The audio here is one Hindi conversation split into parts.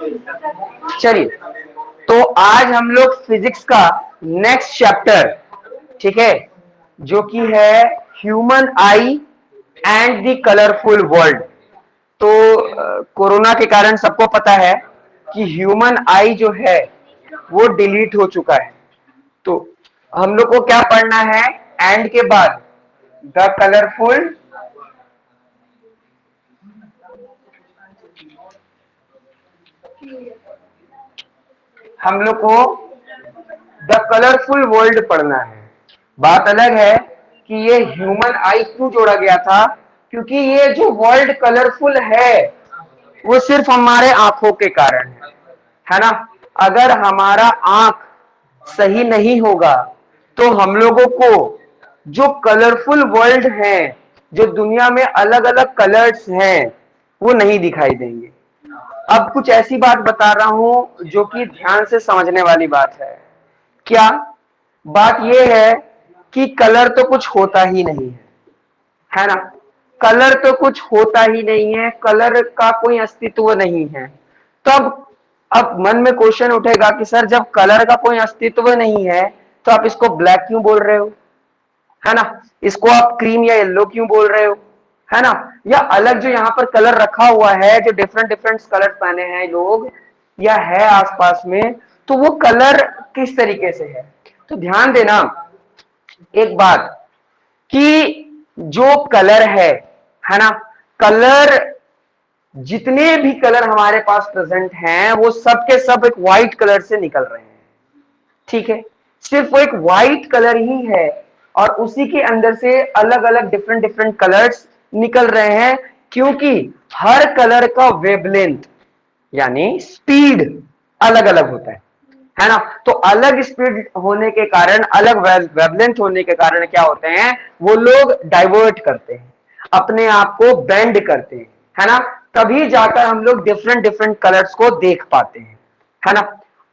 चलिए, तो आज हम लोग फिजिक्स का नेक्स्ट चैप्टर, ठीक है, जो कि है human I and the colourful world. तो कोरोना के कारण सबको पता है कि ह्यूमन आई जो है वो डिलीट हो चुका है। तो हम लोग को क्या पढ़ना है? एंड के बाद द कलरफुल हम लोग को द कलरफुल वर्ल्ड पढ़ना है। बात अलग है कि ये ह्यूमन आई क्यों जोड़ा गया था, क्योंकि ये जो वर्ल्ड कलरफुल है वो सिर्फ हमारे आंखों के कारण है ना। अगर हमारा आंख सही नहीं होगा तो हम लोगों को जो कलरफुल वर्ल्ड है, जो दुनिया में अलग अलग कलर्स हैं, वो नहीं दिखाई देंगे। अब कुछ ऐसी बात बता रहा हूं जो कि ध्यान से समझने वाली बात है। क्या बात यह है कि कलर तो कुछ होता ही नहीं है ना। कलर तो कुछ होता ही नहीं है, कलर का कोई अस्तित्व नहीं है। तो अब मन में क्वेश्चन उठेगा कि सर जब कलर का कोई अस्तित्व नहीं है तो आप इसको ब्लैक क्यों बोल रहे हो, है ना। इसको आप क्रीम या येलो क्यों बोल रहे हो, है ना। या अलग जो यहाँ पर कलर रखा हुआ है, जो डिफरेंट डिफरेंट कलर पहने हैं लोग या है आसपास में, तो वो कलर किस तरीके से है। तो ध्यान देना एक बात कि जो कलर है ना, कलर जितने भी कलर हमारे पास प्रेजेंट हैं वो सब के सब एक व्हाइट कलर से निकल रहे हैं, ठीक है। सिर्फ वो एक व्हाइट कलर ही है और उसी के अंदर से अलग अलग डिफरेंट डिफरेंट कलर्स निकल रहे हैं, क्योंकि हर कलर का वेवलेंथ यानी स्पीड अलग अलग होता है ना। तो अलग स्पीड होने के कारण, अलग वेवलेंथ होने के कारण क्या होते हैं, वो लोग डाइवर्ट करते हैं, अपने आप को बेंड करते हैं, है ना। तभी जाकर हम लोग डिफरेंट डिफरेंट कलर्स को देख पाते हैं, है ना।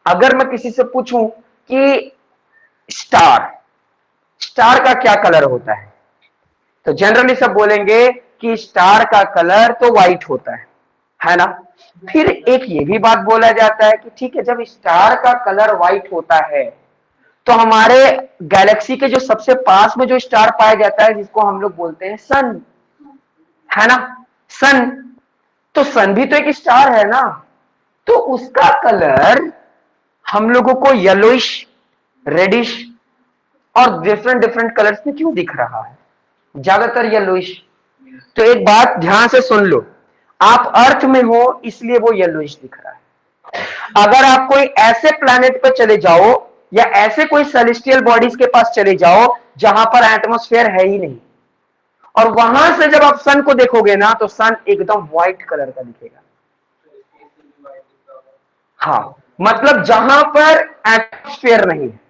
अगर मैं किसी से पूछूं कि स्टार स्टार का क्या कलर होता है, तो जनरली सब बोलेंगे कि स्टार का कलर तो व्हाइट होता है ना। फिर एक ये भी बात बोला जाता है कि ठीक है, जब स्टार का कलर व्हाइट होता है तो हमारे गैलेक्सी के जो सबसे पास में जो स्टार पाया जाता है, जिसको हम लोग बोलते हैं सन, है ना, सन। तो सन भी तो एक स्टार है ना। तो उसका कलर हम लोगों को येलोइश, रेडिश और डिफरेंट डिफरेंट कलर्स में क्यों दिख रहा है, ज्यादातर येलोइश। तो एक बात ध्यान से सुन लो, आप अर्थ में हो इसलिए वो येलोइश दिख रहा है। अगर आप कोई ऐसे प्लैनेट पर चले जाओ या ऐसे कोई सेलेस्टियल बॉडीज के पास चले जाओ जहां पर एटमॉस्फेयर है ही नहीं, और वहां से जब आप सन को देखोगे ना तो सन एकदम व्हाइट कलर का दिखेगा। हाँ, मतलब जहां पर एटमॉस्फेयर नहीं है,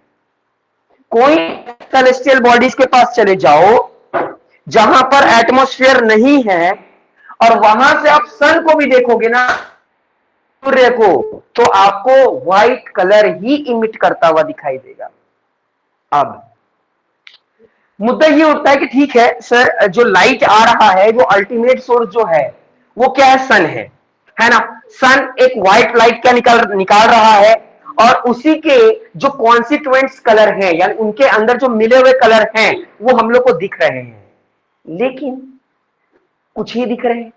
कोई सेलेस्टियल बॉडीज के पास चले जाओ जहां पर एटमॉस्फेयर नहीं है, और वहां से आप सन को भी देखोगे ना, सूर्य को, तो आपको व्हाइट कलर ही इमिट करता हुआ दिखाई देगा। अब मुद्दा ये उठता है कि ठीक है सर, जो लाइट आ रहा है, जो अल्टीमेट सोर्स जो है वो क्या है, सन है ना। सन एक व्हाइट लाइट क्या निकाल रहा है, और उसी के जो कॉन्स्टिट्यूएंट्स कलर हैं, यानी उनके अंदर जो मिले हुए कलर हैं, वो हम लोग को दिख रहे हैं। लेकिन कुछ ही दिख रहे हैं,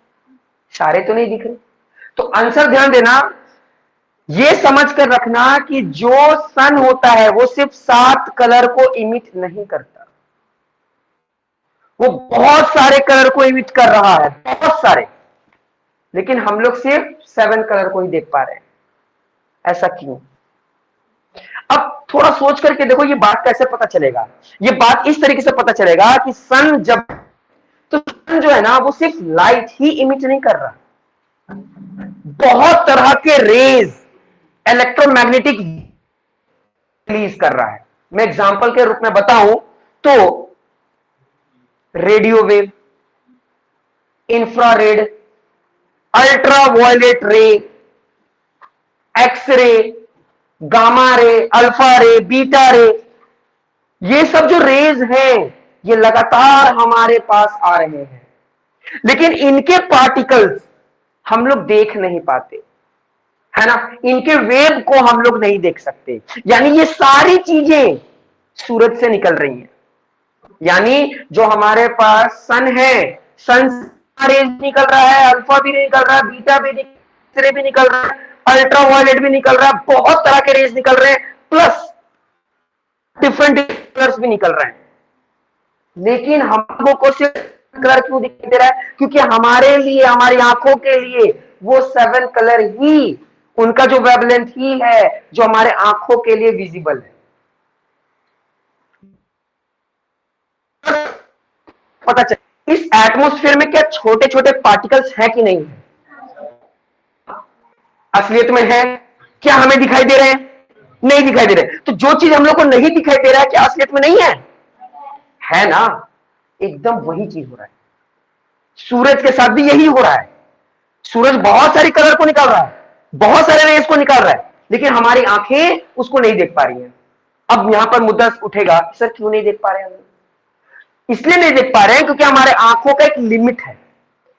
सारे तो नहीं दिख रहे। तो आंसर ध्यान देना, ये समझ कर रखना कि जो सन होता है वो सिर्फ 7 कलर को इमिट नहीं करता, वो बहुत सारे कलर को इमिट कर रहा है, बहुत सारे। लेकिन हम लोग सिर्फ 7 कलर को ही देख पा रहे हैं। ऐसा क्यों? अब थोड़ा सोच करके देखो, ये बात कैसे पता चलेगा। ये बात इस तरीके से पता चलेगा कि सन जब, तो सन जो है ना वो सिर्फ लाइट ही इमिट नहीं कर रहा, बहुत तरह के रेज, इलेक्ट्रोमैग्नेटिक रिलीज कर रहा है। मैं एग्जांपल के रूप में बताऊं तो radio wave, infrared, ultraviolet ray, X-ray, gamma ray, alpha ray, beta ray, ये सब जो रेज हैं ये लगातार हमारे पास आ रहे हैं, लेकिन इनके पार्टिकल्स हम लोग देख नहीं पाते, है ना, इनके वेव को हम लोग नहीं देख सकते। यानी ये सारी चीजें सूरज से निकल रही हैं। यानी जो हमारे पास सन है, सन रेज निकल रहा है, अल्फा भी निकल रहा है, बीटा भी एक्सरे भी निकल रहा है, अल्ट्रा वायलेट भी निकल रहा है, बहुत तरह के रेज निकल रहे हैं, प्लस डिफरेंट कलर्स भी निकल रहे हैं। लेकिन हम लोगों को सिर्फ कलर क्यों दिखाई दे रहा है? क्योंकि हमारे लिए, हमारी आंखों के लिए वो 7 कलर ही, उनका जो वेवलेंथ ही है जो हमारे आंखों के लिए विजिबल है। पता चल इस एटमॉस्फेयर में क्या छोटे छोटे पार्टिकल्स हैं कि नहीं है? असलियत में है क्या? हमें दिखाई दे रहे हैं? नहीं दिखाई दे रहे। तो जो चीज हम लोग को नहीं दिखाई दे रहा है क्या असलियत में नहीं है? है ना, एकदम वही चीज हो रहा है। सूरज के साथ भी यही हो रहा है। सूरज बहुत सारी कलर को निकाल रहा है, बहुत सारे रेस को निकाल रहा है, लेकिन हमारी आंखें उसको नहीं देख पा रही हैं। अब यहां पर मुद्दा उठेगा, सर क्यों नहीं देख पा रहे हैं हम लोग? इसलिए नहीं देख पा रहे हैं क्योंकि हमारे आंखों का एक लिमिट है।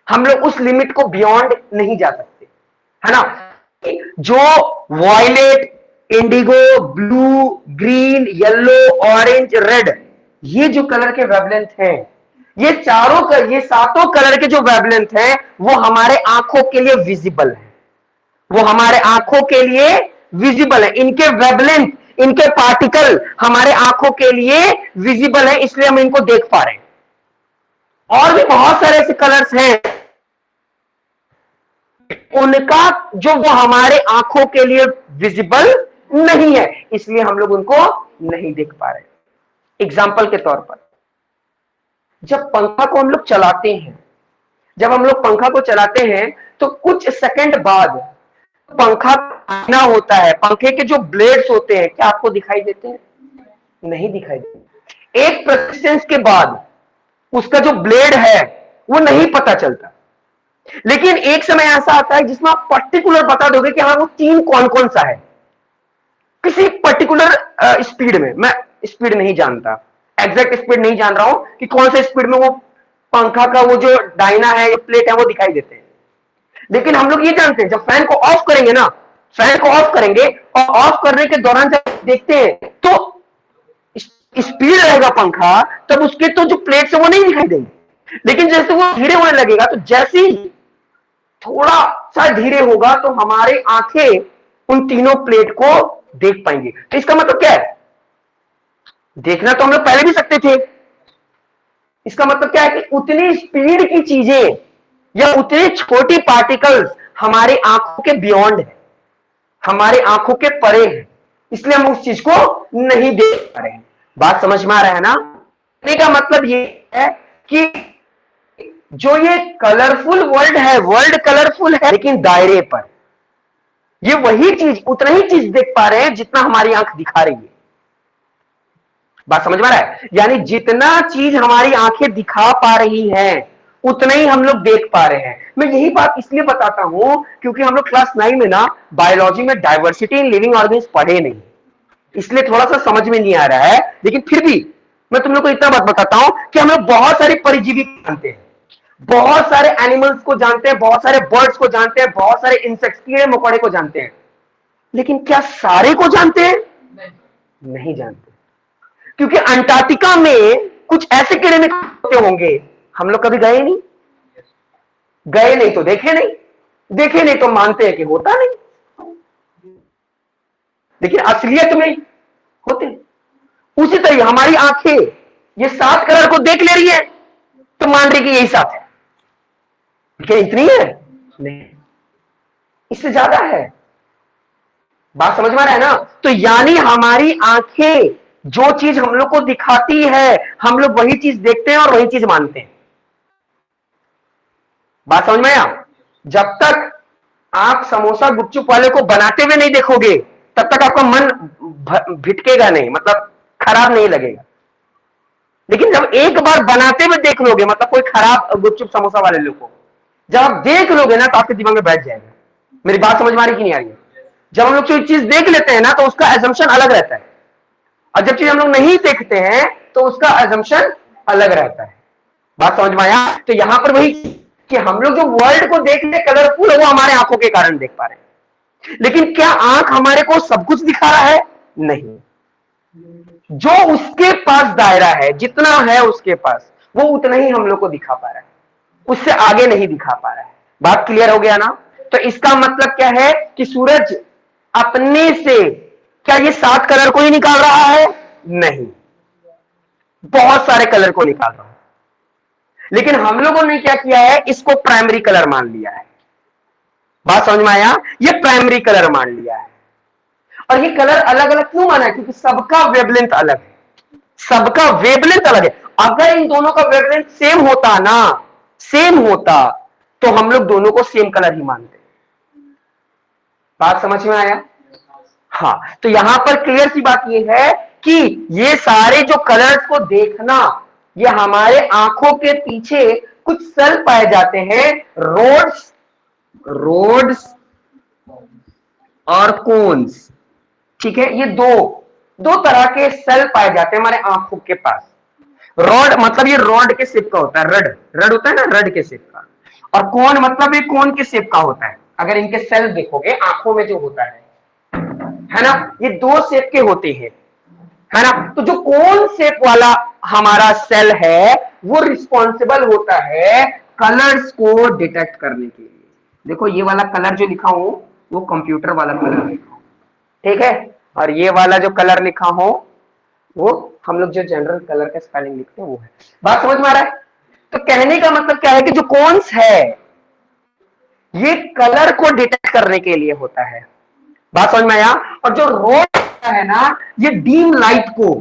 हम लोग उस लिमिट को बियॉन्ड नहीं जा सकते, है ना। जो violet, indigo, blue, green, yellow, orange, red, ये जो कलर के वेवलेंथ हैं, ये सातों कलर के जो वेवलेंथ हैं वो हमारे आंखों के लिए विजिबल है। वो हमारे आंखों के लिए विजिबल है। इनके वेवलेंथ, इनके पार्टिकल हमारे आंखों के लिए विजिबल है, इसलिए हम इनको देख पा रहे हैं। और भी बहुत सारे ऐसे कलर्स हैं उनका जो वो हमारे आंखों के लिए विजिबल नहीं है, इसलिए हम लोग उनको नहीं देख पा रहे। एग्जाम्पल के तौर पर, जब पंखा को हम लोग चलाते हैं, जब हम लोग पंखा को चलाते हैं तो कुछ सेकंड बाद पंखा आना होता है, पंखे के जो ब्लेड्स होते हैं क्या आपको दिखाई देते हैं? नहीं दिखाई देते। एक रेजिस्टेंस के बाद उसका जो ब्लेड है वो नहीं पता चलता। लेकिन एक समय ऐसा आता है जिसमें आप पर्टिकुलर बता दोगे कि हाँ वो तीन कौन कौन सा है, किसी पर्टिकुलर स्पीड में। मैं स्पीड नहीं जानता, एग्जैक्ट स्पीड नहीं जान रहा हूं कि कौन से स्पीड में वो पंखा का वो जो डायना है या प्लेट है वो दिखाई देते हैं। लेकिन हम लोग ये जानते हैं जब फैन को ऑफ करेंगे ना, फैन को ऑफ करेंगे और ऑफ करने के दौरान जब देखते हैं तो स्पीड रहेगा पंखा, तब उसके तो जो प्लेट्स है वो नहीं दिखाई देंगे। लेकिन जैसे वो धीरे होने लगेगा तो जैसे ही थोड़ा सा धीरे होगा तो हमारे आंखें उन तीनों प्लेट को देख पाएंगे। तो इसका मतलब क्या है? देखना तो हम लोग पहले भी सकते थे। इसका मतलब क्या है कि उतनी स्पीड की चीजें या उतनी छोटी पार्टिकल्स हमारी आंखों के बियॉन्ड है, हमारे आंखों के परे है, इसलिए हम उस चीज को नहीं देख पा रहे हैं। बात समझ में आ रहा है ना? कहने का मतलब ये है कि जो ये कलरफुल वर्ल्ड है, वर्ल्ड कलरफुल है लेकिन दायरे पर। ये वही चीज, उतना ही चीज देख पा रहे हैं जितना हमारी आंख दिखा रही है। बात समझ में आ रहा है? यानी जितना चीज हमारी आंखें दिखा पा रही हैं उतना ही हम लोग देख पा रहे हैं। मैं यही बात इसलिए बताता हूं क्योंकि हम लोग क्लास 9 में ना बायोलॉजी में डाइवर्सिटी इन लिविंग ऑर्गेनिज्म पढ़े नहीं, इसलिए थोड़ा सा समझ में नहीं आ रहा है। लेकिन फिर भी मैं तुम लोग को इतना बात बताता हूं कि हम लोग बहुत सारे परिजीवी जानते हैं, बहुत सारे एनिमल्स को जानते हैं, बहुत सारे बर्ड्स को जानते हैं, बहुत सारे इंसेक्ट्स, कीड़े मकोड़े को जानते हैं, लेकिन क्या सारे को जानते हैं? नहीं जानते। क्योंकि अंटार्कटिका में कुछ ऐसे कीड़े मकोड़े होंगे, हम लोग कभी गए नहीं, गए नहीं तो देखे नहीं, देखे नहीं तो मानते हैं कि होता नहीं, लेकिन असलियत में होते। उसी तरह हमारी आंखें ये 7 कलर को देख ले रही है तो मान रही कि यही 7 है। क्या इतनी है? नहीं, इससे ज्यादा है। बात समझ में आ रहा है ना? तो यानी हमारी आंखें जो चीज हम लोग को दिखाती है हम लोग वही चीज देखते हैं और वही चीज मानते हैं। बात समझ में आया? जब तक आप समोसा गुपचुप वाले को बनाते हुए नहीं देखोगे तब तक आपका मन भिटकेगा नहीं, मतलब खराब नहीं लगेगा। लेकिन जब एक बार बनाते हुए देख लोगे, मतलब कोई खराब गुपचुप समोसा वाले लोग को जब आप देख लोगे ना तो आपके दिमाग में बैठ जाएगा। मेरी बात समझ में आ रही कि नहीं आ रही है? जब हम लोग कोई चीज देख लेते हैं ना तो उसका एजम्पशन अलग रहता है, और जब चीज हम लोग नहीं देखते हैं तो उसका एजम्पशन अलग रहता है। बात समझ में आया? तो यहां पर वही कि हम लोग जो वर्ल्ड को देख रहे कलरफुल है वो हमारे आंखों के कारण देख पा रहे हैं। लेकिन क्या आंख हमारे को सब कुछ दिखा रहा है? नहीं। जो उसके पास दायरा है, जितना है उसके पास, वो उतना ही हम लोग को दिखा पा रहा है, उससे आगे नहीं दिखा पा रहा है। बात क्लियर हो गया ना? तो इसका मतलब क्या है कि सूरज अपने से क्या ये 7 कलर को ही निकाल रहा है? नहीं, बहुत सारे कलर को निकाल रहा है। लेकिन हम लोगों ने क्या किया है, इसको प्राइमरी कलर मान लिया है। बात समझ में आया? ये प्राइमरी कलर मान लिया है। और ये कलर अलग अलग क्यों माना है? क्योंकि सबका वेवलेंथ अलग है, सबका वेवलेंथ अलग है। अगर इन दोनों का वेवलेंथ सेम होता ना, सेम होता, तो हम लोग दोनों को सेम कलर ही मानते। बात समझ में आया? हाँ, तो यहां पर क्लियर सी बात यह है कि ये सारे जो कलर्स को देखना, ये हमारे आंखों के पीछे कुछ सेल पाए जाते हैं, रोड्स, रोड्स और कोन्स। ठीक है, ये दो दो तरह के सेल पाए जाते हैं हमारे आंखों के पास। रॉड मतलब ये रॉड के शेप का होता है, रड, रड होता है ना, रड के शेप का। और कोन मतलब ये कोन के शेप का होता है। अगर इनके सेल देखोगे आंखों में जो होता है ना, ये दो शेप के होते हैं, है ना। तो जो कोन शेप वाला हमारा सेल है, वो रिस्पॉन्सिबल होता है कलर्स को डिटेक्ट करने के लिए। देखो ये वाला कलर जो लिखा हूं, वो कंप्यूटर वाला कलर लिखा हूं, ठीक है। और ये वाला जो कलर लिखा हो, वो हम लोग जो जनरल कलर का स्पेलिंग लिखते हैं वो है। बात समझ में आ रहा है? तो कहने का मतलब क्या है कि जो कोन्स है, ये कलर को डिटेक्ट करने के लिए होता है। बात समझ में आया? और जो रोड है ना, ये डीम लाइट को,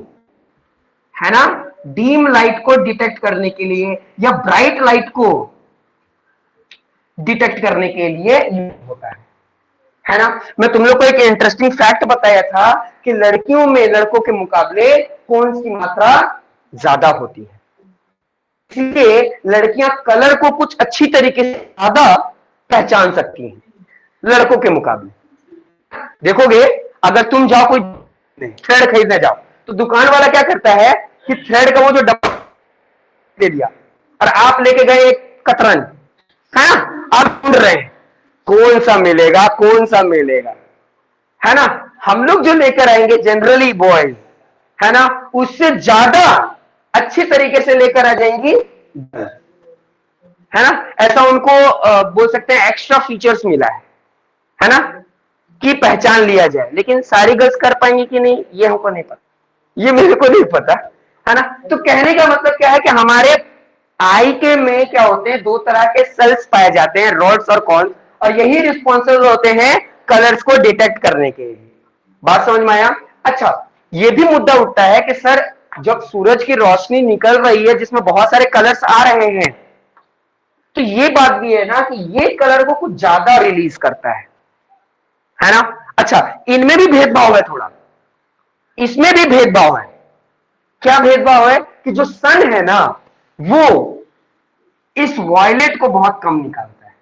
है ना, डीम लाइट को डिटेक्ट करने के लिए या ब्राइट लाइट को डिटेक्ट करने के लिए होता है ना। मैं तुम लोग को एक इंटरेस्टिंग फैक्ट बताया था कि लड़कियों में लड़कों के मुकाबले कौन सी मात्रा ज्यादा होती है, इसलिए लड़कियां कलर को कुछ अच्छी तरीके से ज्यादा पहचान सकती हैं लड़कों के मुकाबले। देखोगे, अगर तुम जाओ कोई थ्रेड खरीदने जाओ, तो दुकान वाला क्या करता है कि थ्रेड का वो जो डब्बा दे दिया, और आप लेके गए एक कतरन, है ना, आप ढूंढ रहे हैं कौन सा मिलेगा, कौन सा मिलेगा, है ना। हम लोग जो लेकर आएंगे जनरली बॉयज, है ना, उससे ज्यादा अच्छी तरीके से लेकर आ जाएंगी, है ना। ऐसा उनको बोल सकते हैं एक्स्ट्रा फीचर्स मिला है ना, कि पहचान लिया जाए। लेकिन सारी गर्ल्स कर पाएंगी कि नहीं, ये हमको नहीं पता, ये मेरे को नहीं पता, है ना। तो कहने का मतलब क्या है कि हमारे आई के में क्या होते हैं, दो तरह के सेल्स पाए जाते हैं, रॉड्स और कॉन्स, और यही रिस्पॉन्सिबल होते हैं कलर्स को डिटेक्ट करने के लिए। बात समझ में आया? अच्छा, ये भी मुद्दा उठता है कि सर जब सूरज की रोशनी निकल रही है जिसमें बहुत सारे कलर्स आ रहे हैं, तो ये बात भी है ना कि ये कलर को कुछ ज्यादा रिलीज करता है ना। अच्छा, इनमें भी भेदभाव है थोड़ा, इसमें भी भेदभाव है। क्या भेदभाव है कि जो सन है ना, वो इस वॉयलेट को बहुत कम निकालता है,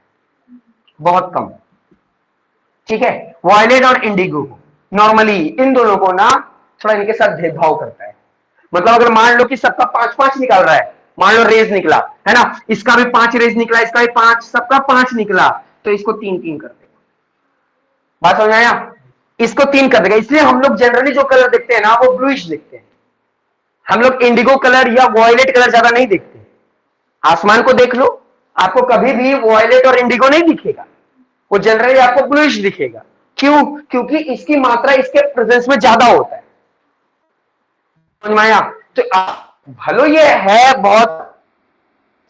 बहुत कम, ठीक है। वॉयलेट और इंडिगो को नॉर्मली इन दोनों को ना थोड़ा इनके साथ भेदभाव करता है। मतलब अगर मान लो कि सबका 5-5 निकाल रहा है, मान लो रेज निकला, है ना, इसका भी 5 रेज निकला, इसका भी 5, सबका 5 निकला, तो इसको 3-3 कर देगा। बात समझ आया? इसको 3 कर देगा। इसलिए हम लोग जनरली जो कलर देखते हैं ना, वो ब्लूइश देखते हैं। हम लोग इंडिगो कलर या वॉयलेट कलर ज्यादा नहीं देखते। आसमान को देख लो, आपको कभी भी वॉयलेट और इंडिगो नहीं दिखेगा, वो जनरली आपको ब्लूइश दिखेगा। क्यों? क्योंकि इसकी मात्रा इसके प्रेजेंस में ज्यादा होता है। समझ में आया? तो भलो ये है बहुत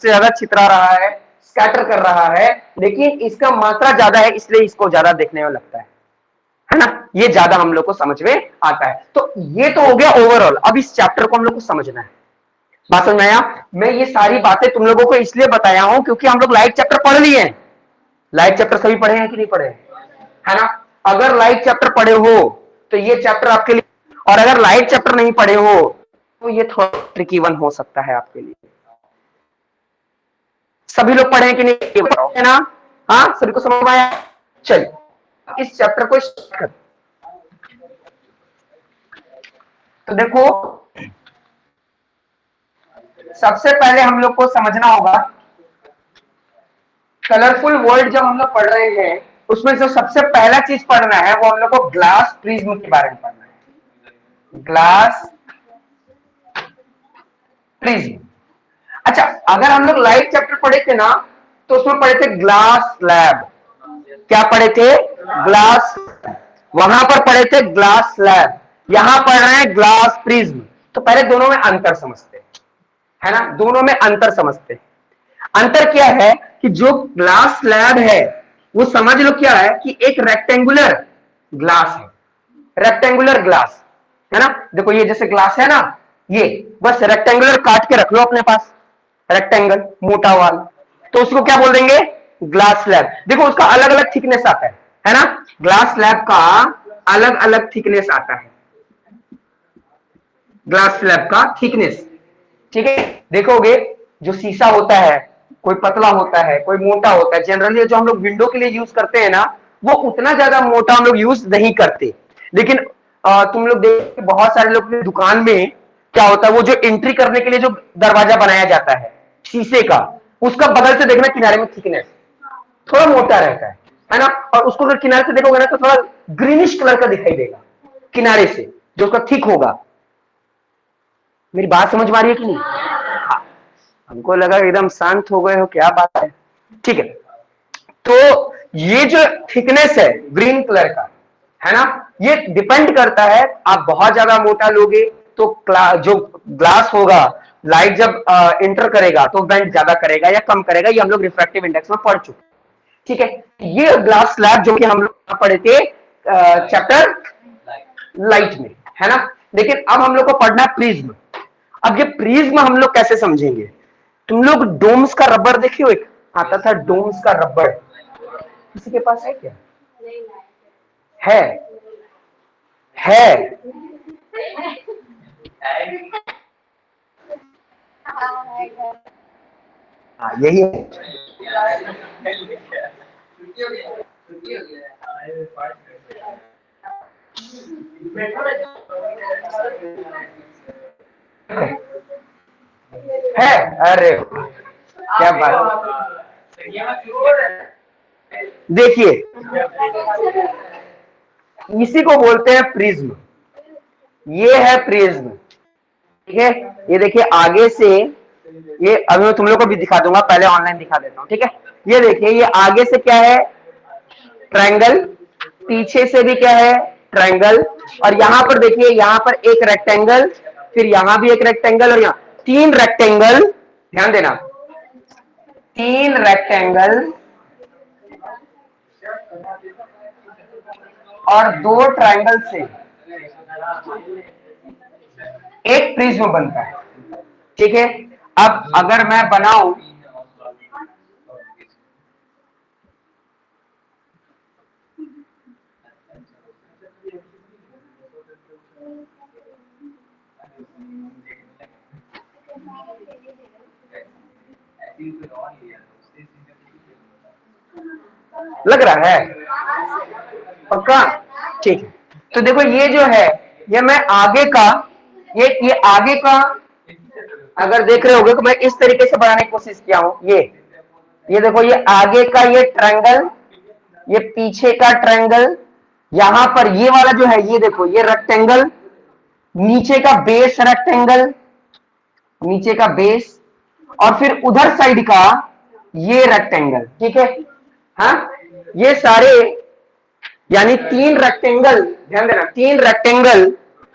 से ज्यादा छितरा रहा है, स्कैटर कर रहा है, लेकिन इसका मात्रा ज्यादा है, इसलिए इसको ज्यादा देखने में लगता है ना। ये ज्यादा हम लोग को समझ में आता है। तो ये तो हो गया ओवरऑल। अब इस चैप्टर को हम लोग को समझना है। बात समझ में आया? मैं ये सारी बातें तुम लोगों को इसलिए बताया हूं क्योंकि हम लोग लाइट चैप्टर पढ़ लिए हैं। लाइट चैप्टर सभी पढ़े हैं कि नहीं पढ़े, है ना। अगर लाइट चैप्टर पढ़े हो तो ये चैप्टर आपके लिए, और अगर लाइट चैप्टर नहीं पढ़े हो तो ये थोड़ा ट्रिकी वन हो सकता है आपके लिए। सभी लोग पढ़े हैं कि नहीं बताओ, है ना। हाँ, सभी को समझ में आया? चलिए इस चैप्टर को स्टार्ट कर। तो देखो, सबसे पहले हम लोग को समझना होगा कलरफुल वर्ल्ड जब हम लोग पढ़ रहे हैं उसमें जो सबसे पहला चीज पढ़ना है वो हम लोग को ग्लास प्रिज्म के बारे में पढ़ना है। Glass prism. अच्छा, अगर हम लोग लाइट चैप्टर पढ़े थे ना, तो उसमें पढ़े थे ग्लास स्लैब। क्या पढ़े थे? ग्लास। वहां पर पढ़े थे ग्लास स्लैब, यहां पढ़ रहे हैं ग्लास प्रिज्म। तो पहले दोनों में अंतर समझते हैं, है ना, दोनों में अंतर समझते हैं। अंतर क्या है कि जो ग्लास स्लैब है वो समझ लो क्या है कि एक रेक्टेंगुलर ग्लास है, रेक्टेंगुलर ग्लास, है ना। देखो ये जैसे ग्लास है ना, ये बस रेक्टेंगुलर काट के रख लो अपने पास, रेक्टेंगल मोटा वाला, तो उसको क्या बोल देंगे? Glass slab. देखो उसका अलग अलग थिकनेस आता है ना, ग्लास स्लैब का अलग अलग थिकनेस आता है, ग्लास स्लैब का थिकनेस। ठीक है, देखोगे जो शीशा होता है, कोई पतला होता है, कोई मोटा होता है। जनरली जो हम लोग विंडो के लिए यूज करते हैं ना, वो उतना ज्यादा मोटा हम लोग यूज नहीं करते। लेकिन तुम लोग देख, बहुत सारे लोग की दुकान में क्या होता है, वो जो एंट्री करने के लिए जो दरवाजा बनाया जाता है शीशे का, उसका बगल से देखना किनारे में थिकनेस थोड़ा मोटा रहता है ना। और उसको अगर किनारे से देखोगे ना तो थोड़ा ग्रीनिश कलर का दिखाई देगा किनारे से, जो उसका थिक होगा। मेरी बात समझ में आ रही है कि नहीं? हाँ, हमको लगा एकदम शांत हो गए हो, क्या बात है। ठीक है, तो ये जो थिकनेस है ग्रीन कलर का, है ना, ये डिपेंड करता है। आप बहुत ज्यादा मोटा लोगे तो जो ग्लास होगा, लाइट जब इंटर करेगा तो बेंड ज्यादा करेगा या कम करेगा, ये हम लोग रिफ्रैक्टिव इंडेक्स में पढ़ चुके। ठीक है, ये ग्लास स्लैब जो कि हम लोग पढ़े थे चैप्टर लाइट में, है ना। लेकिन अब हम लोग को पढ़ना है प्रिज्म। अब ये प्रिज्म हम लोग कैसे समझेंगे? तुम लोग डोम्स का रबर देखियो, एक आता था डोम्स का रबर, किसी के पास है क्या? है है हाँ यही है। है, अरे क्या बात। देखिए, इसी को बोलते हैं प्रिज्म। ये है प्रिज्म। ठीक है, ये देखिए आगे से, ये अभी मैं तुम लोग को भी दिखा दूंगा, पहले ऑनलाइन दिखा देता हूँ। ठीक है, ये देखिए, ये आगे से क्या है? ट्रायंगल। पीछे से भी क्या है? ट्रायंगल। और यहां पर देखिए, यहां पर एक रेक्टेंगल, फिर यहां भी एक रेक्टेंगल, और यहां तीन रेक्टेंगल। ध्यान देना, तीन रेक्टेंगल और दो ट्रायंगल से एक प्रिज्म बनता है। ठीक है, अब अगर मैं बनाऊं, लग रहा है पक्का? ठीक है, तो देखो ये जो है, ये मैं आगे का, ये आगे का, अगर देख रहे होगे तो मैं इस तरीके से बनाने की कोशिश किया हूं। ये देखो, ये आगे का ये ट्रायंगल, ये पीछे का ट्रायंगल, यहां पर ये वाला जो है, ये देखो ये रेक्टेंगल, नीचे का बेस रेक्टेंगल, नीचे का बेस, और फिर उधर साइड का ये रेक्टेंगल। ठीक है, हाँ, ये सारे, यानी तीन रेक्टेंगल, ध्यान देना, तीन रेक्टेंगल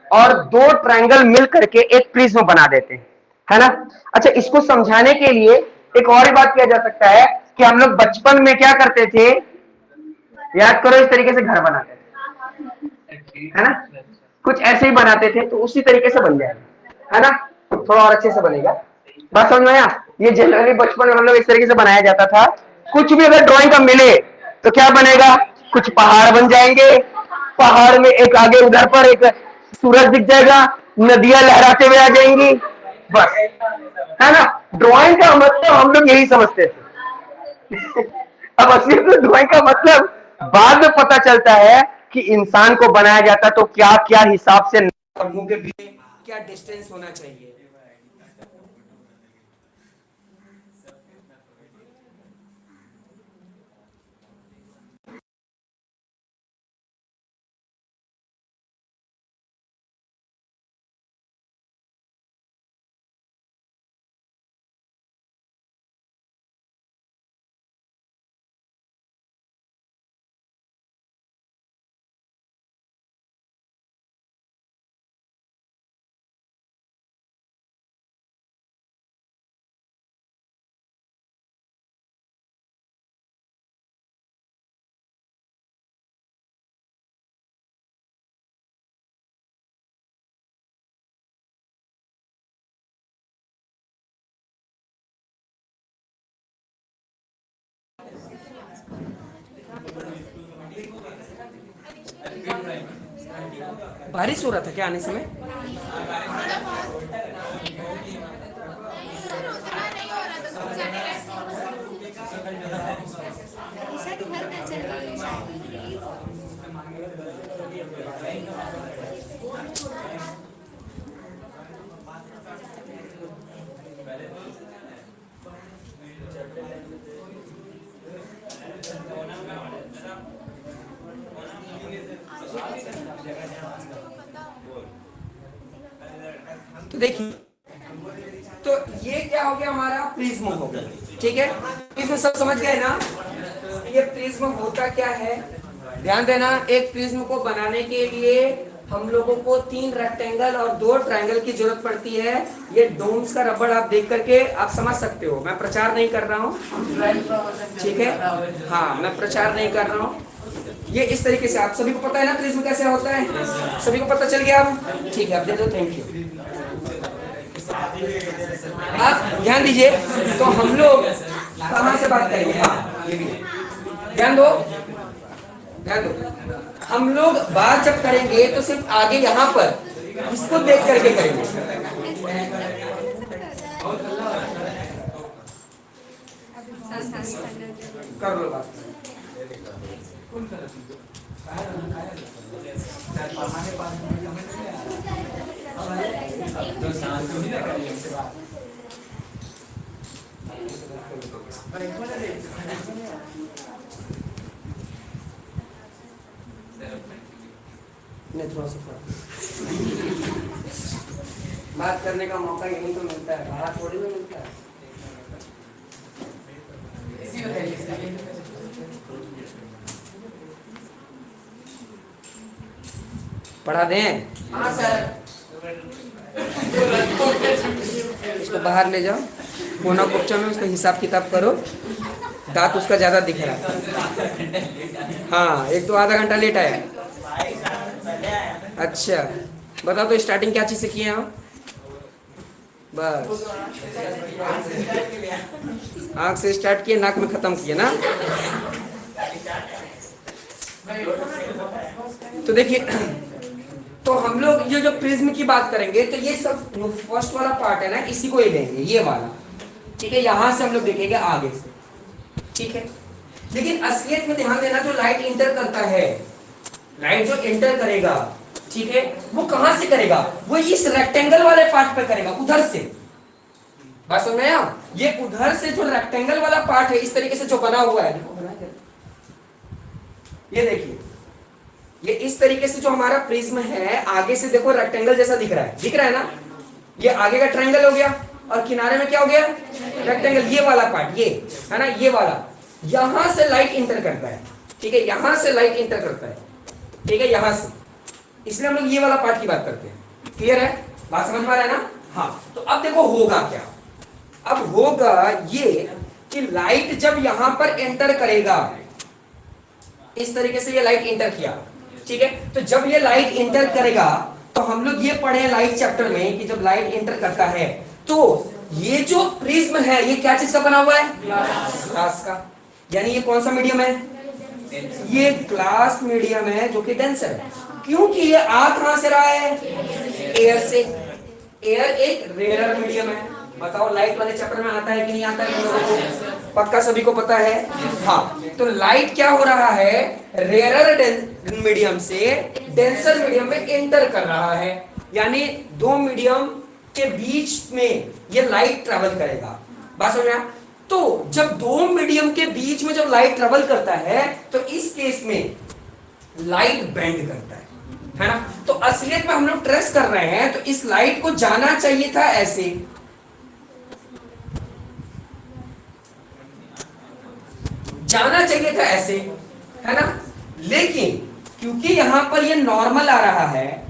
और दो ट्रायंगल मिल करके एक प्रिज्म बना देते हैं, है ना। अच्छा, इसको समझाने के लिए एक और ही बात किया जा सकता है कि हम लोग बचपन में क्या करते थे, याद करो, इस तरीके से घर बनाते थे, है ना, कुछ ऐसे ही बनाते थे, तो उसी तरीके से बन जाएगा, है ना, थोड़ा और अच्छे से बनेगा। बात समझ में आया? ये जनरली बचपन में हम लोग इस तरीके से बनाया जाता था। कुछ भी अगर ड्राइंग का मिले तो क्या बनेगा? कुछ पहाड़ बन जाएंगे, पहाड़ में एक आगे उधर पर एक सूरज दिख जाएगा, नदियां लहराते हुए आ जाएंगी, बस, है ना। ड्राइंग का मतलब हम लोग यही समझते थे। अब असली में ड्राइंग का मतलब बाद में पता चलता है कि इंसान को बनाया जाता तो क्या क्या हिसाब से मुंह के बीच क्या डिस्टेंस होना चाहिए। बारिश हो रहा था क्या आने समय? तो देखिए, तो ये क्या हो गया हमारा प्रिज्म हो गया, ठीक है। इसमें सब समझ गए ना? ये प्रिज्म होता क्या है, ध्यान देना। एक प्रिज्म को बनाने के लिए हम लोगों को 3 रेक्टेंगल और 2 ट्रायंगल की जरूरत पड़ती है। ये डोम्स का रबड़ आप देख करके आप समझ सकते हो, मैं प्रचार नहीं कर रहा हूँ, ठीक है। हाँ, मैं प्रचार नहीं कर रहा हूँ। ये इस तरीके से आप सभी को पता है ना प्रिज्म कैसे होता है, सभी को पता चल गया अब, ठीक है। आप दे दो, थैंक यू। आप ध्यान दीजिए, तो हम लोग कहाँ से बात करेंगे, हाँ ये भी ध्यान दो, ध्यान दो। हम लोग बात जब करेंगे तो सिर्फ आगे यहाँ पर इसको देख करके करेंगे। कर लो बात। नहीं, थोड़ा सा बात करने का मौका यहीं तो मिलता है, बाहर थोड़ी ना मिलता है। पढ़ा दें? हाँ सर। इसको बाहर ले जाओ, कोना कोपचा में उसका हिसाब किताब करो, दांत उसका ज्यादा दिख रहा है। हाँ, एक तो आधा घंटा लेट आया। अच्छा, बताओ तो स्टार्टिंग क्या चीज से किए आप? बस आँख से स्टार्ट किए, नाक में खत्म किए ना। तो देखिए, तो हम लोग ये जो प्रिज्म की बात करेंगे तो ये सब फर्स्ट वाला पार्ट है ना, इसी को ही लेंगे, ये वाला, ठीक है। यहां से हम लोग देखेंगे आगे से, ठीक है। लेकिन असलियत में ध्यान देना, जो लाइट इंटर करता है, लाइट जो इंटर करेगा, ठीक है, वो कहां से करेगा? वो इस रेक्टेंगल वाले पार्ट पे करेगा, उधर से। बात समझ में आया? ये उधर से जो रेक्टेंगल वाला पार्ट है, इस तरीके से जो बना हुआ है, ये देखिए, ये इस तरीके से जो हमारा प्रिज्म है, आगे से देखो रेक्टेंगल जैसा दिख रहा है, दिख रहा है ना? ये आगे का ट्रायंगल हो गया और किनारे में क्या हो गया? रेक्टेंगल। ये वाला पार्ट, ये है ना, ये वाला, यहां से लाइट इंटर करता है, ठीक है, यहां से लाइट इंटर करता है, ठीक है, यहां से। इसलिए हम लोग ये वाला पार्ट की बात करते हैं। क्लियर है? बात समझ में आ रहा है ना? हाँ, तो अब देखो होगा क्या। अब होगा ये कि लाइट जब यहां पर एंटर करेगा, इस तरीके से ये लाइट इंटर किया, ठीक है। तो जब ये लाइट इंटर करेगा, तो हम लोग ये पढ़े लाइट चैप्टर में कि जब लाइट इंटर करता है तो ये जो प्रिज्म है, ये क्या चीज का बना हुआ है? ग्लास का। यानी ये कौन सा मीडियम है? ये ग्लास मीडियम है, जो कि डेंसर है। क्योंकि ये आ कहां से रहा है? एयर से। एयर एक रेयर मीडियम है। बताओ लाइट वाले चैप्टर में आता है कि नहीं आता है? पक्का सभी को पता है। हाँ, तो लाइट क्या हो रहा है? रेयरर मीडियम से डेंसर मीडियम में एंटर कर रहा है। यानी दो मीडियम के बीच में ये लाइट ट्रेवल करेगा। बात समझ में आया? तो जब दो मीडियम के बीच में जब लाइट ट्रेवल करता है, तो इस केस में लाइट बेंड करता है ना? तो असलियत में हम लोग ट्रेस कर रहे हैं, तो इस लाइट को जाना चाहिए था ऐसे, जाना चाहिए था ऐसे, है ना? लेकिन क्योंकि यहां पर ये नॉर्मल आ रहा है,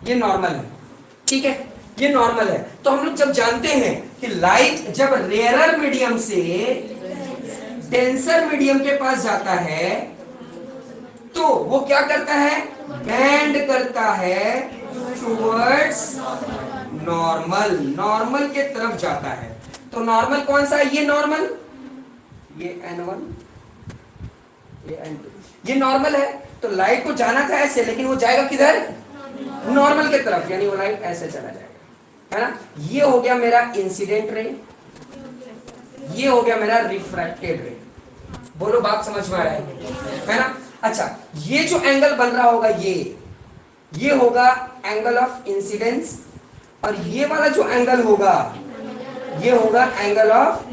ये नॉर्मल है, ठीक है, ये नॉर्मल है, तो हम लोग जब जानते हैं कि लाइट जब रेयरर मीडियम से डेंसर मीडियम के पास जाता है, तो वो क्या करता है? बेंड करता है टुवर्ड्स नॉर्मल, नॉर्मल के तरफ जाता है। तो नॉर्मल कौन सा है? ये नॉर्मल, ये N1, ये N2 ये नॉर्मल है, तो लाइट को जाना था ऐसे, लेकिन वो जाएगा किधर, नॉर्मल की तरफ, यानी वो लाइट ऐसे चला जाएगा, है ना। ये हो गया मेरा इंसिडेंट रे, ये हो गया मेरा रिफ्रैक्टेड रे। बोलो बात समझ में आ रहा है ना। अच्छा, ये जो एंगल बन रहा होगा ये होगा एंगल ऑफ इंसिडेंस, और ये वाला जो एंगल होगा ये होगा एंगल ऑफ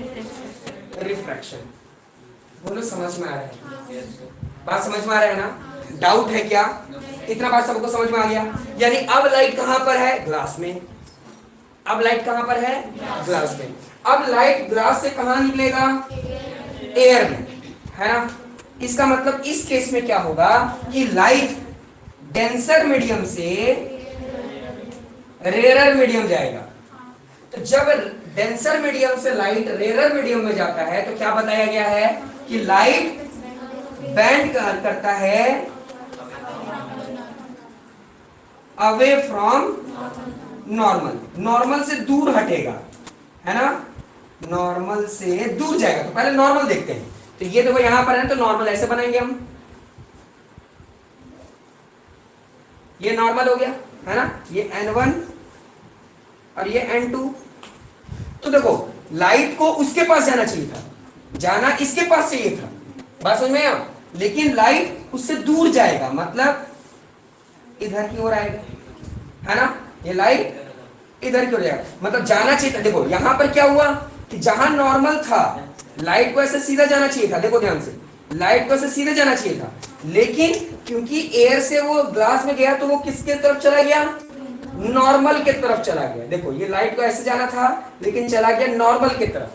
रिफ्रैक्शन। बोलो समझ में आ रहा है, बात समझ में आ रहा है ना, डाउट है क्या, इतना बात सबको समझ में आ गया। यानी अब लाइट कहां पर है, ग्लास में। अब लाइट कहां पर है, ग्लास में। अब लाइट ग्लास से कहां निकलेगा, एयर में, है ना। इसका मतलब इस केस में क्या होगा कि लाइट डेंसर मीडियम से रेयर मीडियम जाएगा। तो जब डेंसर मीडियम से लाइट रेयर मीडियम में जाता है तो क्या बताया गया है कि लाइट बैंड करता है अवे फ्रॉम नॉर्मल, नॉर्मल से दूर हटेगा, है ना, नॉर्मल से दूर जाएगा। तो पहले नॉर्मल देखते हैं। तो ये देखो यहां पर है, तो नॉर्मल ऐसे बनाएंगे हम, ये नॉर्मल हो गया, है ना, ये N1 और ये N2। तो देखो लाइट को उसके पास जाना चाहिए था, जाना इसके पास चाहिए था, बात समझ में आया, लेकिन लाइट उससे दूर जाएगा, मतलब इधर की ओर आएगा, है ना। ये लाइट इधर की ओर जाएगा, मतलब जाना चाहिए था। देखो यहां पर क्या हुआ कि जहां नॉर्मल था लाइट को ऐसे सीधा जाना चाहिए था, देखो ध्यान से, लाइट को ऐसे सीधे जाना चाहिए था, लेकिन क्योंकि एयर से वो ग्लास में गया तो वो किसके तरफ चला गया, नॉर्मल के तरफ चला गया। देखो ये लाइट को ऐसे जाना था लेकिन चला गया नॉर्मल की तरफ,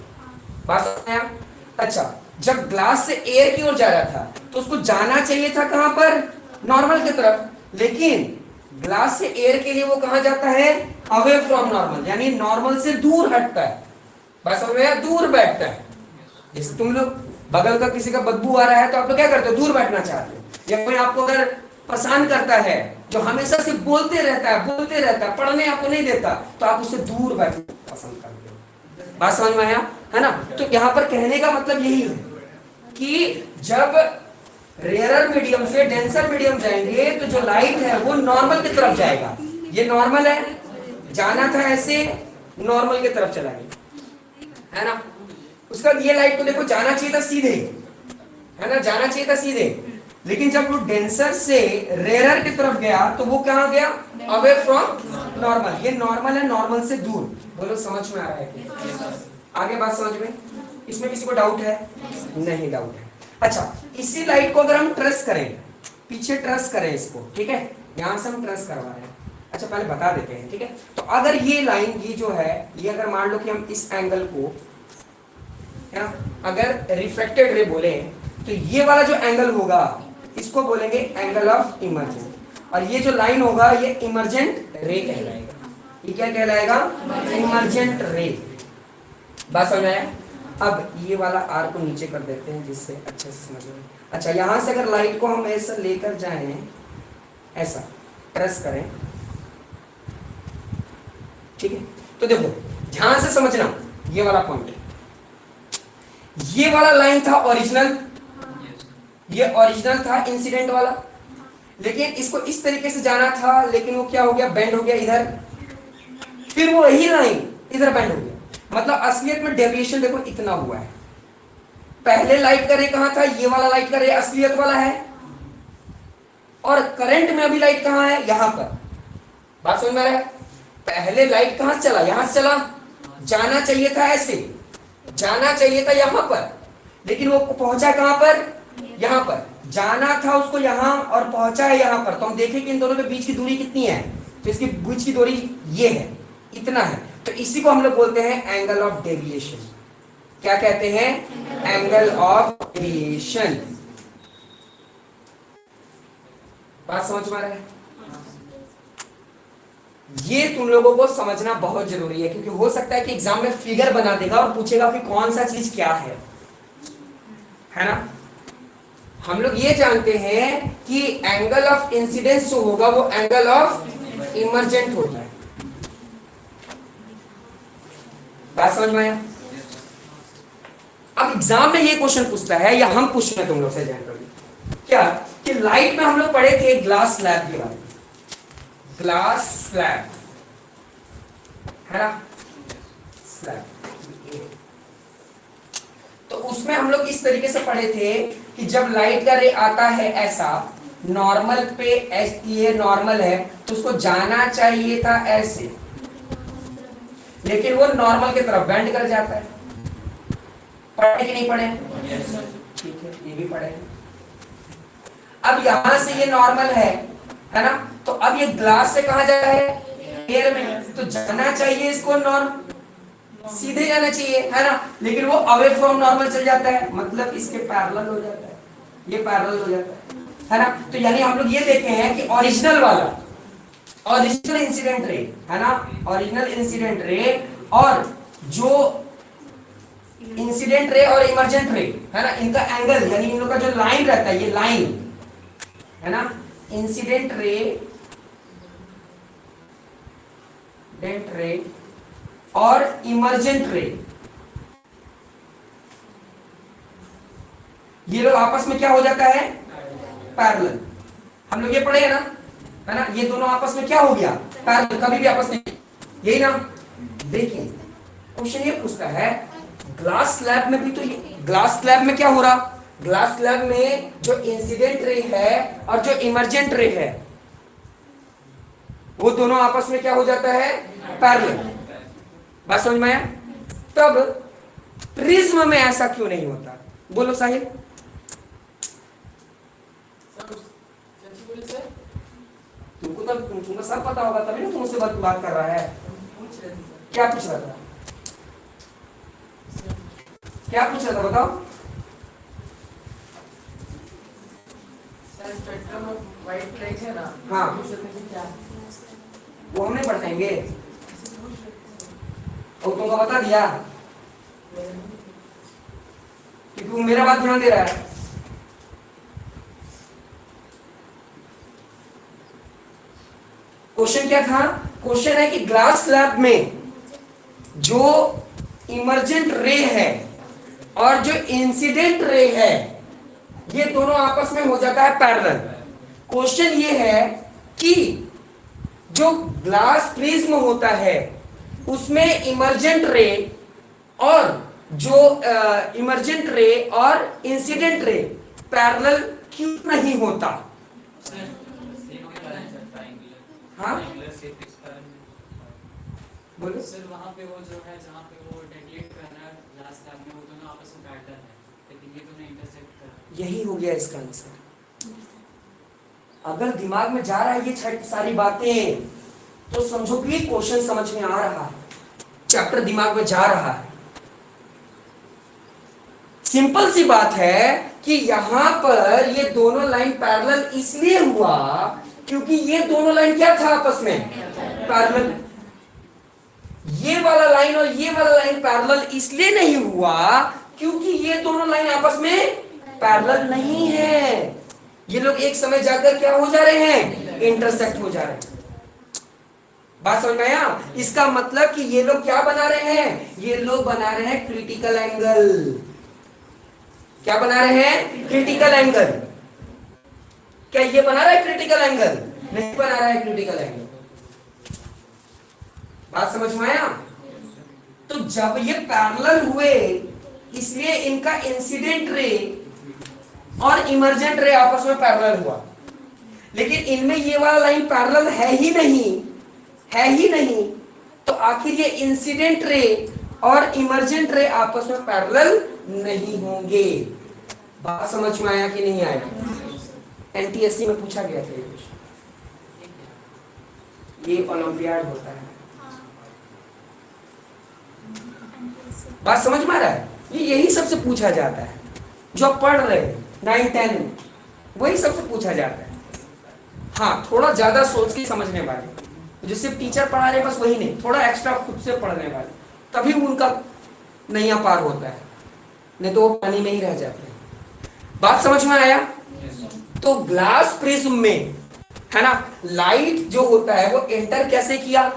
बात समझ में आया। अच्छा, जब ग्लास से एयर की ओर जा रहा था तो उसको जाना चाहिए था कहां पर, नॉर्मल की तरफ, लेकिन ग्लास से एयर के लिए वो कहां जाता है, अवे फ्रॉम नॉर्मल, यानी नॉर्मल से दूर हटता है, बात समझ में आया, दूर बैठता है। जैसे तुम लोग बगल का किसी का बदबू आ रहा है तो आप लोग क्या करते हो, दूर बैठना चाहते हो, या कोई आपको अगर परेशान करता है जो हमेशा से बोलते रहता है, पढ़ने आपको नहीं देता, तो आप उससे दूर बैठना पसंद करते हो, बात समझ में आया, है ना। तो यहां पर कहने का मतलब यही है कि जब रेयरर मीडियम से डेंसर मीडियम जाएंगे तो जो लाइट है वो नॉर्मल की तरफ जाएगा, ये नॉर्मल है, जाना था ऐसे, नॉर्मल की तरफ चला गया, है ना। उसका ये लाइट को देखो जाना चाहिए था सीधे, है ना, जाना चाहिए था सीधे, लेकिन जब वो डेंसर से रेयर की तरफ गया तो वो कहां गया, अवे फ्रॉम नॉर्मल, ये नॉर्मल है, नॉर्मल से दूर। बोलो समझ में आ रहा है, आगे बात समझ में, इसमें किसी को डाउट है, नहीं डाउट है। अच्छा, इसी लाइट को अगर हम ट्रेस करें, पीछे ट्रेस करें इसको, ठीक है, यहां से हम ट्रेस करवा रहे हैं। अच्छा पहले बता देते हैं, ठीक है। तो अगर ये लाइन, ये जो है, ये अगर मान लो कि हम इस एंगल को, है ना, अगर रिफ्लेक्टेड रे बोले तो ये वाला जो एंगल होगा इसको बोलेंगे एंगल ऑफ इमर्जेंट, और ये जो लाइन होगा ये इमर्जेंट रे कहलाएगा। ये क्या कहलाएगा, इमर्जेंट रे, बात समझ में आया। अब ये वाला आर को नीचे कर देते हैं जिससे अच्छे से समझ में। अच्छा, यहां से अगर लाइट को हम ऐसा लेकर जाएं, ऐसा प्रेस करें, ठीक है, तो देखो ध्यान से समझना, ये वाला पॉइंट, ये वाला लाइन था ओरिजिनल, ये ओरिजिनल था इंसिडेंट वाला, लेकिन इसको इस तरीके से जाना था, लेकिन वो क्या हो गया, बेंड हो गया इधर, फिर वो वही लाइन इधर बेंड हो गया, मतलब असलियत में डेविएशन देखो इतना हुआ है। पहले लाइट का रे कहां था, ये वाला लाइट का रे असलियत वाला है, और करंट में अभी लाइट कहां है, यहां पर, बात समझ में आ रहा है। पहले लाइट कहां से चला, यहां से चला, जाना चाहिए था ऐसे, जाना चाहिए था यहां पर, लेकिन वो पहुंचा कहां पर, यहां पर, जाना था उसको यहां और पहुंचा है यहां पर। तो हम देखें कि इन दोनों के बीच की दूरी कितनी है, तो इसकी बीच की दूरी ये है, इतना है, तो इसी को हम लोग बोलते हैं एंगल ऑफ डेविएशन। क्या कहते हैं, एंगल ऑफ डेविएशन, बात समझ में आ रहा है। ये तुम लोगों को समझना बहुत जरूरी है, क्योंकि हो सकता है कि एग्जाम में फिगर बना देगा और पूछेगा कि कौन सा चीज क्या है ना। हम लोग ये जानते हैं कि एंगल ऑफ इंसिडेंस जो होगा वो एंगल ऑफ इमर्जेंट होता है, बात समझ में आया। अब एग्जाम में ये क्वेश्चन पूछता है, या हम पूछ रहे हैं तुम लोग से जनरली, क्या कि लाइट में हम लोग पढ़े थे ग्लास स्लैब के बारे में, ग्लास स्लैब है ना, स्लैब। तो उसमें हम लोग इस तरीके से पढ़े थे कि जब लाइट का रे आता है ऐसा नॉर्मल पे, ये नॉर्मल है तो उसको जाना चाहिए था ऐसे, लेकिन वो नॉर्मल की तरफ बेंड कर जाता है। पढ़े कि नहीं पढ़े? ठीक है, ये भी पढ़े। अब यहां से ये नॉर्मल है ना, तो अब ये ग्लास से कहां जा रहा है? एयर में, तो जाना चाहिए इसको नॉर्मल, सीधे जाना चाहिए है ना, लेकिन वो अवे फ्रॉम नॉर्मल चल जाता है, मतलब इसके पैरेलल हो जाता है, ये पैरेलल हो जाता है ना। तो यानी हम लोग ये देखे हैं कि ओरिजिनल वाला, ओरिजिनल इंसिडेंट रे है ना, ओरिजिनल इंसिडेंट रे और जो इंसिडेंट रे और इमर्जेंट रे है ना, इनका एंगल यानी इन लोग का जो लाइन रहता है, ये लाइन है ना, इंसिडेंट रे, डेंट रे और इमर्जेंट रे, ये लोग आपस में क्या हो जाता है? पैरेलल। हम लोग ये पढ़े हैं ना, है ना, ये दोनों आपस में क्या हो गया? पैरेलल, कभी भी आपस में, यही ना। देखिए क्वेश्चन ये पूछता है ग्लास स्लैब में भी, तो ये ग्लास स्लैब में क्या हो रहा? ग्लास स्लैब में जो इंसिडेंट रे है और जो इमर्जेंट रे है वो दोनों आपस में क्या हो जाता है? पैरेलल। बात समझ में आया? तब प्रिज्म में ऐसा क्यों नहीं होता? बोलो साहिल। तुमको सब पता होगा तभी ना तुमसे बात कर रहा है। क्या पूछ रहा था? क्या पूछ रहा था बताओ? स्पेक्ट्रम ऑफ वाइट लाइट है ना, हाँ, वो हम नहीं पढ़ाएंगे, और तुमको बता दिया कि तू मेरा बात ध्यान दे रहा है। क्वेश्चन क्या था? क्वेश्चन है कि ग्लास स्लैब में जो इमर्जेंट रे है और जो इंसिडेंट रे है ये दोनों आपस में हो जाता है पैरेलल। क्वेश्चन ये है कि जो ग्लास प्रिज्म होता है उसमें इमर्जेंट रे और जो इमर्जेंट रे और इंसिडेंट रे पैरेलल क्यों नहीं होता? हाँ बोलो सर। वहाँ पे वो जो है जहाँ पे वो डेटलेट कर रहा है ग्लास स्लैब में, वो दोनों आपस में पैरेलल है, लेकिन ये दोनों इंटरसेक्ट कर रहे हैं। यही हो गया इसका आंसर। अगर दिमाग में जा रहा है ये छह सारी बातें तो समझो कि क्वेश्चन समझ में आ रहा है, चैप्टर दिमाग में जा रहा है। सिंपल सी बात है कि यहां पर ये दोनों लाइन पैरेलल इसलिए हुआ क्योंकि ये दोनों लाइन क्या था आपस में? पैरेलल। ये वाला लाइन और ये वाला लाइन पैरेलल इसलिए नहीं हुआ क्योंकि ये दोनों लाइन आपस में पैरेलल नहीं है। ये लोग एक समय जाकर क्या हो जा रहे हैं? इंटरसेक्ट हो जा रहे हैं। बात समझ में आया? इसका मतलब कि ये लोग क्या बना रहे हैं? ये लोग बना रहे हैं क्रिटिकल एंगल। क्या बना रहे हैं? Critical angle. क्या ये बना रहा है क्रिटिकल एंगल? नहीं बना रहा है क्रिटिकल एंगल। बात समझ में आया? तो जब ये पैरेलल हुए इसलिए इनका इंसिडेंट रे और इमर्जेंट रे आपस में पैरेलल हुआ, लेकिन इनमें ये वाला लाइन पैरेलल है ही नहीं, तो आखिर ये इंसिडेंट रे और इमर्जेंट रे आपस में पैरेलल नहीं होंगे। बात समझ में आया कि नहीं आया? एनटीएससी में पूछा गया था ये ओलंपियाड होता है। बात समझ में आ रहा है? ये यही सबसे पूछा जाता है जो आप पढ़ रहे हैं 9, 10 वही सबसे पूछा जाता है। हाँ, थोड़ा ज्यादा सोच के समझने वाले, जो सिर्फ टीचर पढ़ा रहे बस वही नहीं, थोड़ा एक्स्ट्रा खुद से पढ़ने वाले, तभी उनका नैया पार होता है, नहीं तो वो पानी में ही रह जाते हैं। बात समझ में आया? तो ग्लास प्रिज्म में है ना, लाइट जो होता है वो एंटर कैसे किया,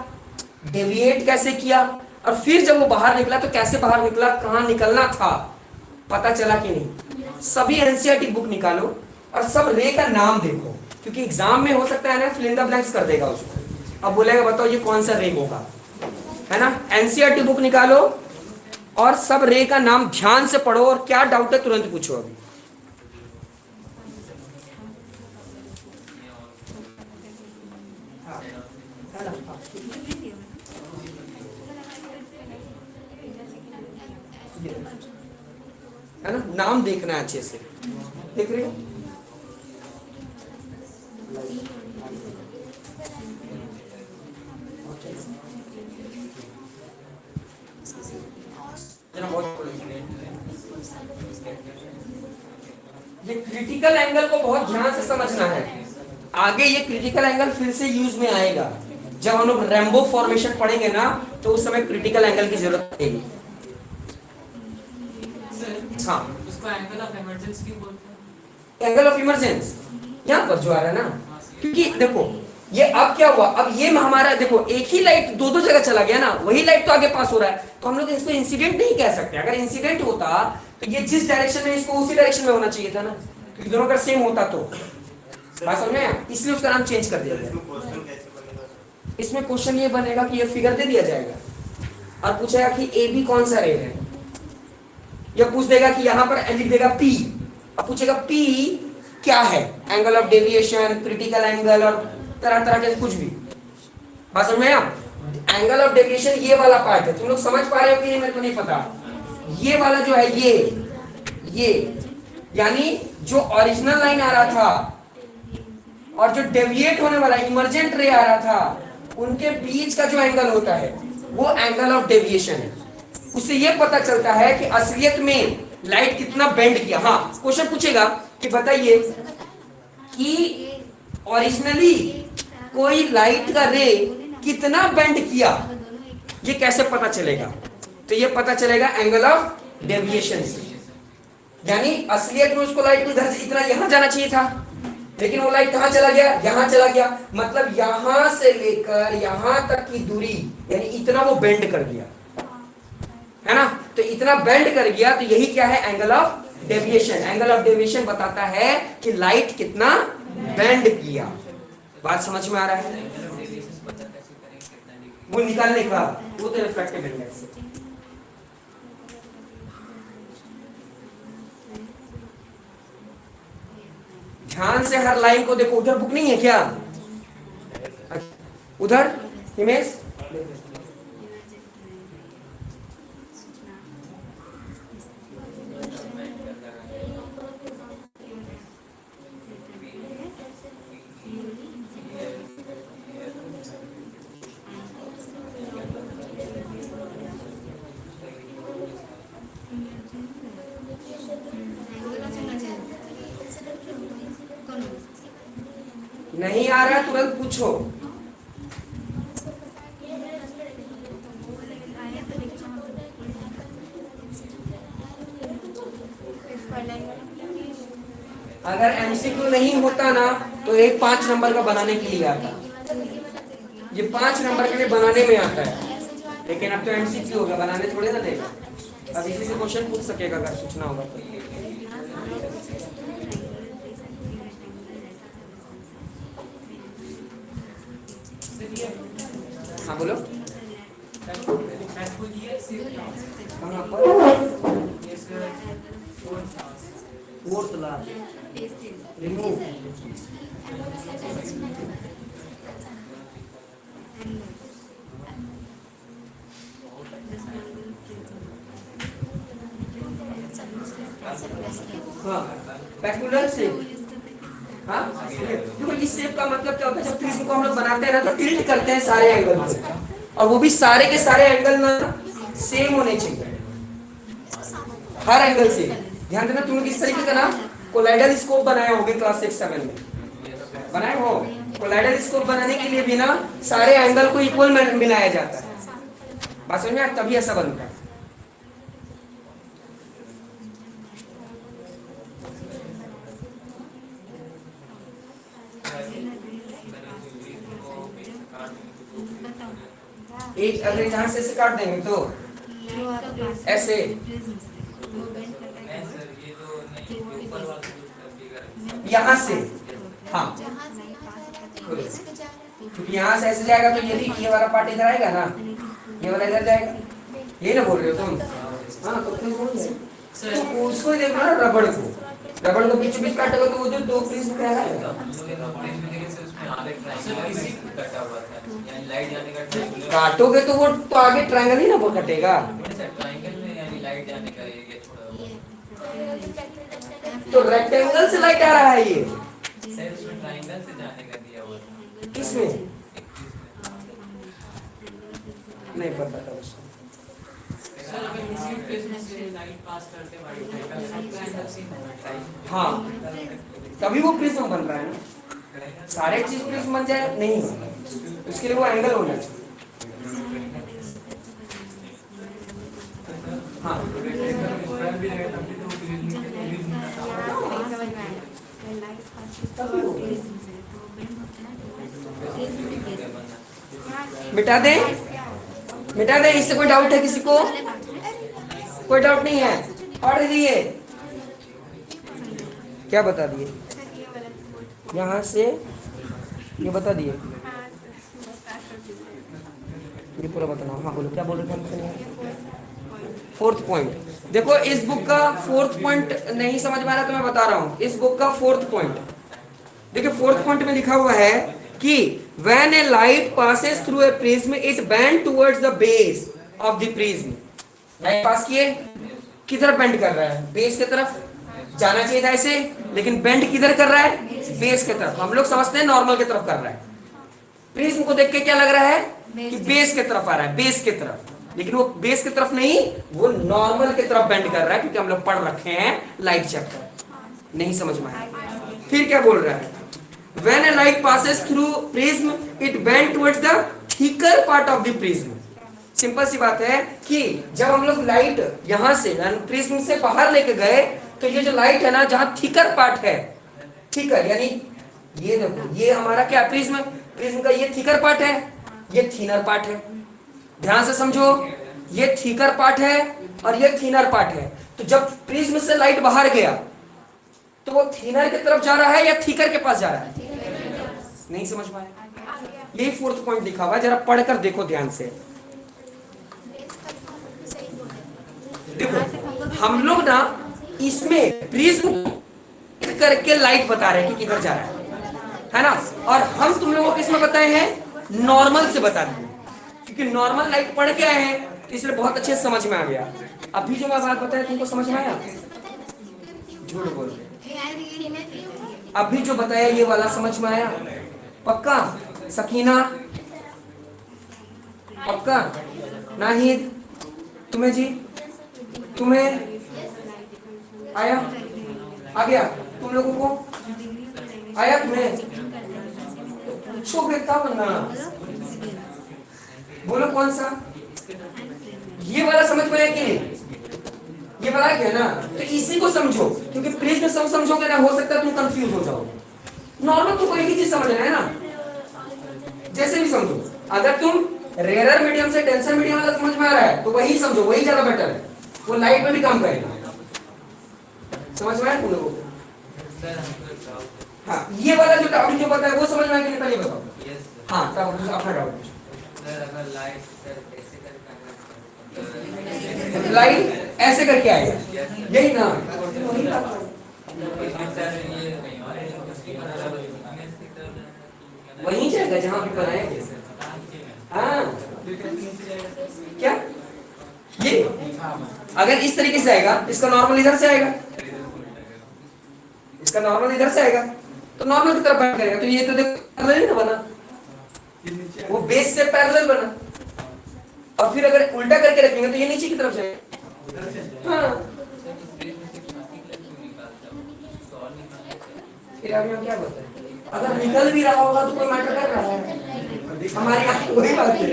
डेविएट कैसे किया, और फिर जब वो बाहर निकला तो कैसे बाहर निकला, कहां निकलना था, पता चला कि नहीं? सभी एनसीईआरटी बुक निकालो, और सब रे का नाम देखो, क्योंकि एग्जाम में हो सकता है ना फिल इन द ब्लैंक्स कर देगा उसको। अब बोलेगा बताओ ये कौन सा रे होगा, है ना। एनसीईआरटी बुक निकालो और सब रे का नाम ध्यान से पढ़ो और क्या डाउट है तुरंत पूछो अभी। है ना, नाम देखना है अच्छे से, देख रहे हो। ये क्रिटिकल एंगल को बहुत ध्यान से समझना है। आगे ये क्रिटिकल एंगल फिर से यूज में आएगा जब हम लोग रेम्बो फॉर्मेशन पढ़ेंगे ना, तो उस समय क्रिटिकल एंगल की जरूरत पड़ेगी। हाँ, उसको एंगल ऑफ इमरजेंसी क्यों बोलते हैं? एंगल ऑफ इमरजेंस यहाँ पर जो आ रहा है ना, क्योंकि देखो ये अब क्या हुआ, अब ये हमारा देखो एक ही लाइट दो दो जगह चला गया ना, वही लाइट तो आगे पास हो रहा है, तो हम लोग इसको इंसिडेंट नहीं कह सकते। अगर इंसिडेंट होता तो ये जिस डायरेक्शन में इसको उसी डायरेक्शन में होना चाहिए था ना, क्योंकि दोनों का सेम होता तो। बात समझ में आया? इसलिए उसका नाम चेंज कर दिया गया। इसमें क्वेश्चन ये बनेगा कि ये फिगर दे दिया जाएगा और पूछेगा कि ए बी कौन सा रे है, या पूछ देगा कि यहाँ पर लिख देगा पी, अब पूछेगा पी क्या है, angle of deviation, critical angle और तरह तरह के कुछ भी। बात समझ में आया? एंगल ऑफ डेविएशन ये वाला पार्ट है, तुम लोग समझ पा रहे हो कि नहीं मेरे को नहीं पता। ये वाला जो है ये यानी जो ओरिजिनल लाइन आ रहा था और जो डेविएट होने वाला इमर्जेंट रे आ रहा था, उनके बीच का जो एंगल होता है वो एंगल ऑफ डेविएशन है। उससे ये पता चलता है कि असलियत में लाइट कितना बेंड किया। हाँ, क्वेश्चन पूछेगा कि बताइए कि ओरिजिनली कोई लाइट का रे कितना बेंड किया, ये कैसे पता चलेगा? तो ये पता चलेगा एंगल ऑफ डेविएशन से। यानी असलियत में उसको लाइट को इधर से इतना यहां जाना चाहिए था, लेकिन वो लाइट कहां चला गया, यहां चला गया। मतलब यहां से लेकर यहां तक की दूरी यानी इतना वो बेंड कर दिया, है ना। तो इतना बेंड कर गया, तो यही क्या है, angle of deviation. Angle of deviation बताता है कि लाइट कितना बेंड किया। बात समझ में आ रहा है? वो निकालने का वो तो रिफ्रैक्टिव इंडेक्स है। ध्यान से हर लाइन को देखो। उधर बुक नहीं है क्या? उधर हिमेश नहीं आ रहा, तुरंत पूछो। अगर एमसीक्यू नहीं होता ना तो एक 5 नंबर का बनाने के लिए आता, ये 5 नंबर के लिए बनाने में आता है, लेकिन अब तो एमसीक्यू होगा, बनाने थोड़े ना देगा। अब इसी से क्वेश्चन पूछ सकेगा अगर पूछना होगा तो। हाँ बोलो। कहाँ पर? Fourth last remove. हाँ, पेकुलर शेप। हाँ, देखो इस शेप का मतलब क्या होता है, जब प्रिज्म को हम लोग बनाते हैं ना तो टिल्ट करते हैं सारे एंगल पे, और वो भी सारे के सारे एंगल ना सेम होने चाहिए, हर एंगल से। ध्यान देना, तुम लोग इस तरीके का ना कोलाइडल स्कोप बनाए होंगे क्लास 6-7 में, बनाए हो। कोलाइडल स्कोप बनाने के लिए भी ना सारे एंगल को इक्वल मिलाया जाता है। बात समझ में? तभी ऐसा बनता है। एक अगर यहाँ से काट देंगे तो ऐसे, यहाँ से, हाँ क्योंकि यहाँ से ऐसे जाएगा तो ये वाला पार्ट इधर आएगा ना, ये वाला इधर जाएगा, यही ना बोल रहे हो तुम? हाँ तो फिर बोल रहे तो उसको ही देखो ना, रबड़ को बीच बीच काटोगे तो वो जो दो प्रिज्म क्या है, काटोगे तो वो तो आगे ट्रायंगल ही ना वो कटेगा, तो रेक्टेंगल से लाइट आ रहा है ये किसमें नहीं पता था उसको। सर अगर किसी प्रिज्म से लाइट पास करते हाँ तभी वो प्रिज्म बन रहा है ना, सारे चीज प्रिज्म बन जाए नहीं, उसके लिए वो एंगल होना चाहिए। हाँ मिटा दे, इससे कोई डाउट है किसी को? कोई डाउट नहीं है, पढ़ दिए, क्या बता दिए यहाँ से, ये बता दिए, ये पूरा बताना। हाँ बोलो क्या बोल रहे थे? फोर्थ पॉइंट देखो, इस बुक का फोर्थ पॉइंट नहीं समझ में आ रहा तो मैं बता रहा हूँ, इस बुक का फोर्थ पॉइंट देखिए, फोर्थ पॉइंट में लिखा हुआ है कि when a light passes through a prism it bend towards the base of the prism। Light pass किए, किधर बेंड कर रहा है? बेस की तरफ जाना चाहिए था ऐसे, लेकिन बेंड किधर कर रहा है? बेस की तरफ। हम लोग समझते हैं नॉर्मल की तरफ कर रहा है, प्रिज्म को देख के क्या लग रहा है कि बेस की तरफ आ रहा है, बेस की तरफ, लेकिन वो बेस की तरफ नहीं, वो नॉर्मल की तरफ बेंड कर रहा है, क्योंकि हम लोग पढ़ रखे हैं लाइट चैप्टर। नहीं समझ में आया? फिर क्या बोल रहा है? When a light passes through prism, it bends towards the thicker part of the prism। Simple सी बात है कि जब हम लोग लाइट यहां से प्रिज्म से बाहर लेके गए, तो ये जो लाइट है ना, जहां थिकर पार्ट है, थिकर यानी ये देखो, ये हमारा क्या प्रिज्म, प्रिज्म का ये थिकर पार्ट है, ये थिनर पार्ट है। ध्यान से समझो, ये थिकर पार्ट है और ये थिनर पार्ट है। तो जब प्रिज्म से लाइट बाहर गया तो वो थिनर की तरफ जा रहा है या थिकर के पास जा रहा है? नहीं समझ में आया? यही फोर्थ पॉइंट लिखा हुआ है, जरा पढ़कर देखो ध्यान से। देखो हम लोग ना इसमें प्रिज्म करके लाइट बता रहे हैं कि किधर जा रहा है ना, और हम तुम लोगों को किसमें बताए हैं? नॉर्मल से बता दिए, क्योंकि नॉर्मल लाइट पढ़ के आए हैं, इसलिए बहुत अच्छे से समझ में आ गया। अभी जो मैं बात बताया तुमको समझ में आया? झूठ बोल रहे, अभी जो बताया ये वाला समझ में आया? पक्का? सकीना पक्का? नाहिद तुम्हें जी, तुम्हें आया? आ गया तुम लोगों को? आया तुम्हें? पूछो बेटा वरना, बोलो कौन सा? ये वाला समझ में आया कि नहीं? ये वाला क्या ना, तो इसी को समझो, क्योंकि प्रिज्म समझोगे ना, हो सकता है तुम कंफ्यूज हो जाओ। नॉर्मल तुमको एक ही चीज समझना है ना, जैसे भी समझो। अगर तुम रेयर मीडियम से डेंसर मीडियम वाला समझ में आ रहा है तो वही समझो, वही ज्यादा बेटर है, वो लाइट में भी काम करेगा। समझ में आया तुम लोगों को? हाँ, ये वाला जो डाउट जो बताया वो समझ में आया कि नहीं, पहले बताओ। हाँ, तब अपना डाउट। लाइट ऐसे करके आएगा, यही ना? वहीं जाएगा जहां भी बनाएंगे। हाँ क्या ये अगर इस तरीके से आएगा, इसका नॉर्मल इधर से आएगा, इसका नॉर्मल इधर से आएगा, तो नॉर्मल की तरफ करेगा, तो ये तो देखो पैरेलल ना बना, वो बेस से पैरेलल बना। और फिर अगर उल्टा करके रखेंगे तो ये नीचे की तरफ जाएगा। हाँ, फिर आगे हम क्या बोलते हैं? अगर निकल भी रहा होगा तो कोई मैटर कर रहा है, हमारी यहाँ वही बात है।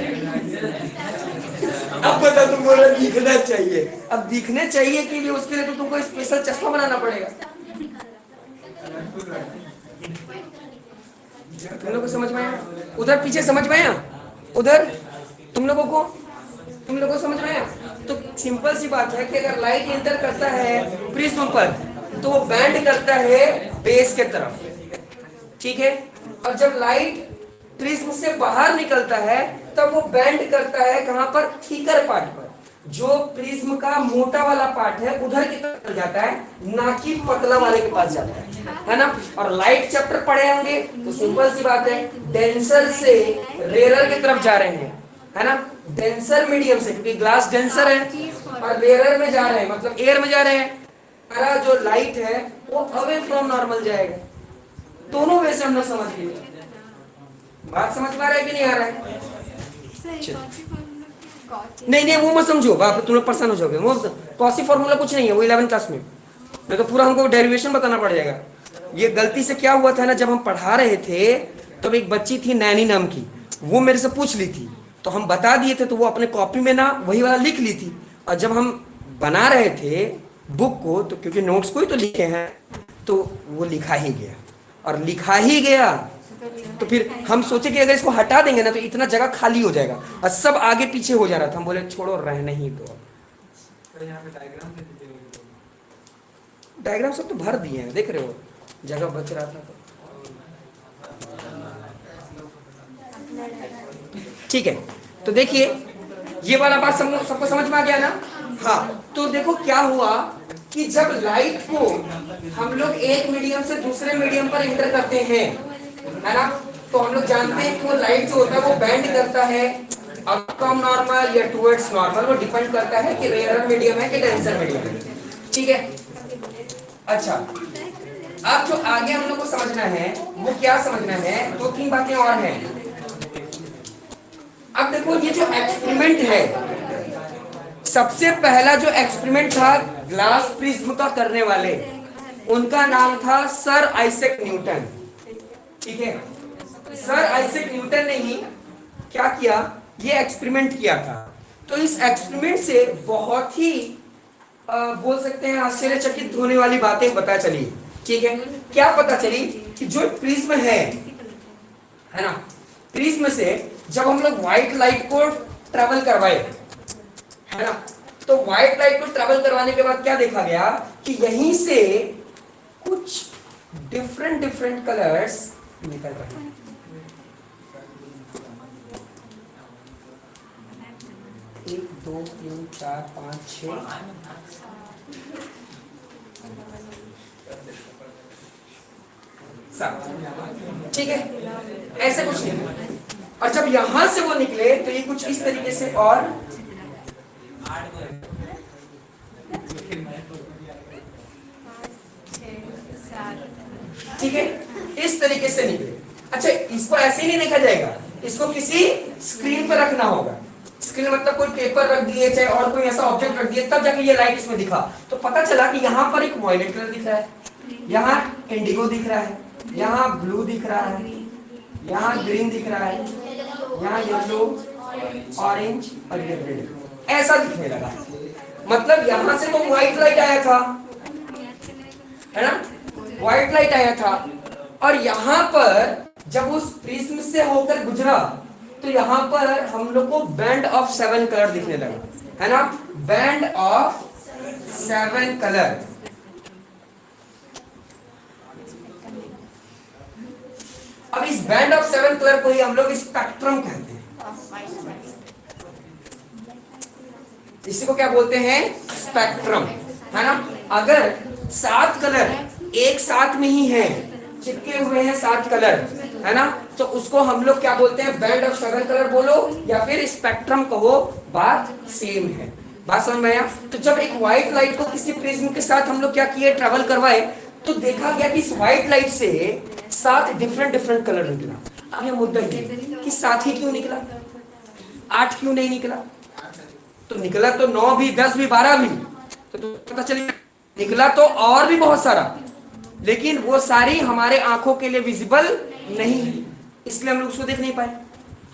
अब बता, तुम बोल रहे दिखना चाहिए, अब दिखने चाहिए के लिए उसके लिए तो तुमको स्पेशल चश्मा बनाना पड़ेगा। तुम लोगों को समझ में आया? उधर पीछे समझ में आया? उधर तुम लोगों को समझ में आया? तो सिंपल सी बात है कि अगर लाइट एंटर करता है प्रिज्म पर, तो वो बैंड करता है बेस के तरफ, ठीक है। और जब लाइट प्रिज्म से बाहर निकलता है तब वो बैंड करता है कहां पर, थीकर पार्ट पर, जो प्रिज्म का मोटा वाला पार्ट है उधर की तरफ जाता है, ना कि पतला वाले के पास जाता है ना। और लाइट चैप्टर पढ़े होंगे तो सिंपल सी बात है, डेंसर से रेयरर की तरफ जा रहे हैं, है ना। डेंसर मीडियम से, क्योंकि ग्लास डेंसर है, और रेयरर में जा रहे हैं मतलब एयर में जा रहे हैं। हमारा जो लाइट है वो अवे फ्रॉम नॉर्मल जाएगा। दोनों वे से हम लोग समझ लिए। बात समझ पा रहा है कि नहीं आ रहा है? नहीं नहीं, वो मत समझो, बाप तुम लोग परेशान हो जाओगे। वो कॉसी फॉर्मूला कुछ नहीं है, वो 11th क्लास में, नहीं तो पूरा हमको डेरिवेशन बताना पड़ जाएगा। ये गलती से क्या हुआ था ना, जब हम पढ़ा रहे थे तब एक बच्ची थी नैनी नाम की, वो मेरे से पूछ ली थी, तो हम बता दिए थे, तो वो अपने कॉपी में ना वही वाला लिख ली थी। और जब हम बना रहे थे बुक को, तो क्योंकि नोट्स को ही तो लिखे हैं, तो वो लिखा ही गया, और लिखा ही गया तो फिर हम सोचे कि अगर इसको हटा देंगे ना तो इतना जगह खाली हो जाएगा, और सब आगे पीछे हो जा रहा था। हम बोले छोड़ो, रहने ही दो। डायग्राम सब तो भर दिए हैं, देख रहे हो, जगह बच रहा था तो। ठीक है, तो देखिए ये वाला बात सबको समझ में आ गया ना। हाँ, तो देखो क्या हुआ कि जब लाइट को हम लोग एक मीडियम से दूसरे मीडियम पर इंटर करते हैं, है ना, तो हम लोग जानते हैं कि वो लाइट जो होता है वो बैंड करता है अप फ्रॉम नॉर्मल या टुवर्ड्स नॉर्मल। वो डिपेंड करता है कि रेयरर मीडियम है कि डेंसर मीडियम है, ठीक है। अच्छा, अब जो आगे हम लोग को समझना है वो क्या समझना है, दो तीन बातें और हैं। अब देखो ये जो एक्सपेरिमेंट है, सबसे पहला जो एक्सपेरिमेंट था ग्लास प्रिज्म का करने वाले, उनका नाम था सर आइजैक न्यूटन, ठीक है। सर आइजैक न्यूटन ने ही क्या किया, ये एक्सपेरिमेंट किया था। तो इस एक्सपेरिमेंट से बहुत ही बोल सकते हैं आश्चर्यचकित होने वाली बातें पता चली, ठीक है। क्या पता चली कि जो प्रिज्म है ना, प्रिज्म से जब हम लोग व्हाइट लाइट को ट्रेवल करवाए, है ना, तो व्हाइट लाइट को ट्रेवल करवाने के बाद क्या देखा गया कि यहीं से कुछ डिफरेंट डिफरेंट कलर्स निकल रहे हैं। एक, दो, तीन, चार, पाँच, छः, सात, ठीक है, ऐसे कुछ नहीं। और जब यहां से वो निकले तो ये कुछ इस तरीके से, और ठीक है, इस तरीके से निकले। अच्छा, इसको ऐसे ही नहीं देखा जाएगा, इसको किसी स्क्रीन पर रखना होगा। स्क्रीन मतलब कोई पेपर रख दिए, चाहे और कोई ऐसा ऑब्जेक्ट रख दिए, तब जाके ये लाइट इसमें दिखा। तो पता चला कि यहाँ पर एक वॉयलेट कलर दिख रहा है, यहाँ इंडिगो दिख रहा है, यहाँ ब्लू दिख रहा है, यहाँ ग्रीन दिख रहा है, यहाँ येलो, ऑरेंज और ये रेड, ऐसा दिखने लगा। मतलब यहाँ से तो व्हाइट लाइट आया था, है ना, व्हाइट लाइट आया था, और यहाँ पर जब उस प्रिज्म से होकर गुजरा तो यहाँ पर हम लोग को बैंड ऑफ 7 कलर दिखने लगा, है ना, बैंड ऑफ 7 कलर। अब इस बैंड ऑफ 7 कलर को ही हम लोग स्पेक्ट्रम कहते हैं। इसी को क्या बोलते हैं, स्पेक्ट्रम, है ना। अगर 7 कलर एक साथ में ही है, चिपके हुए हैं 7 कलर, है ना, तो उसको हम लोग क्या बोलते हैं, बैंड ऑफ 7 कलर बोलो या फिर स्पेक्ट्रम कहो, बात सेम है। बात समझ में आया? तो जब एक व्हाइट लाइट को किसी प्रिज्म के साथ हम लोग क्या किए, ट्रेवल करवाए, तो देखा गया कि इस व्हाइट लाइट से 7 डिफरेंट डिफरेंट कलर निकला। अब ये मुद्दा ये कि 7 ही क्यों निकला, 8 क्यों नहीं निकला? तो निकला तो 9 भी, 10 भी, 12 भी, तो पता चलिए निकला तो और भी बहुत सारा, लेकिन वो सारी हमारे आंखों के लिए विजिबल नहीं है, इसलिए हम लोग उसको देख नहीं पाए।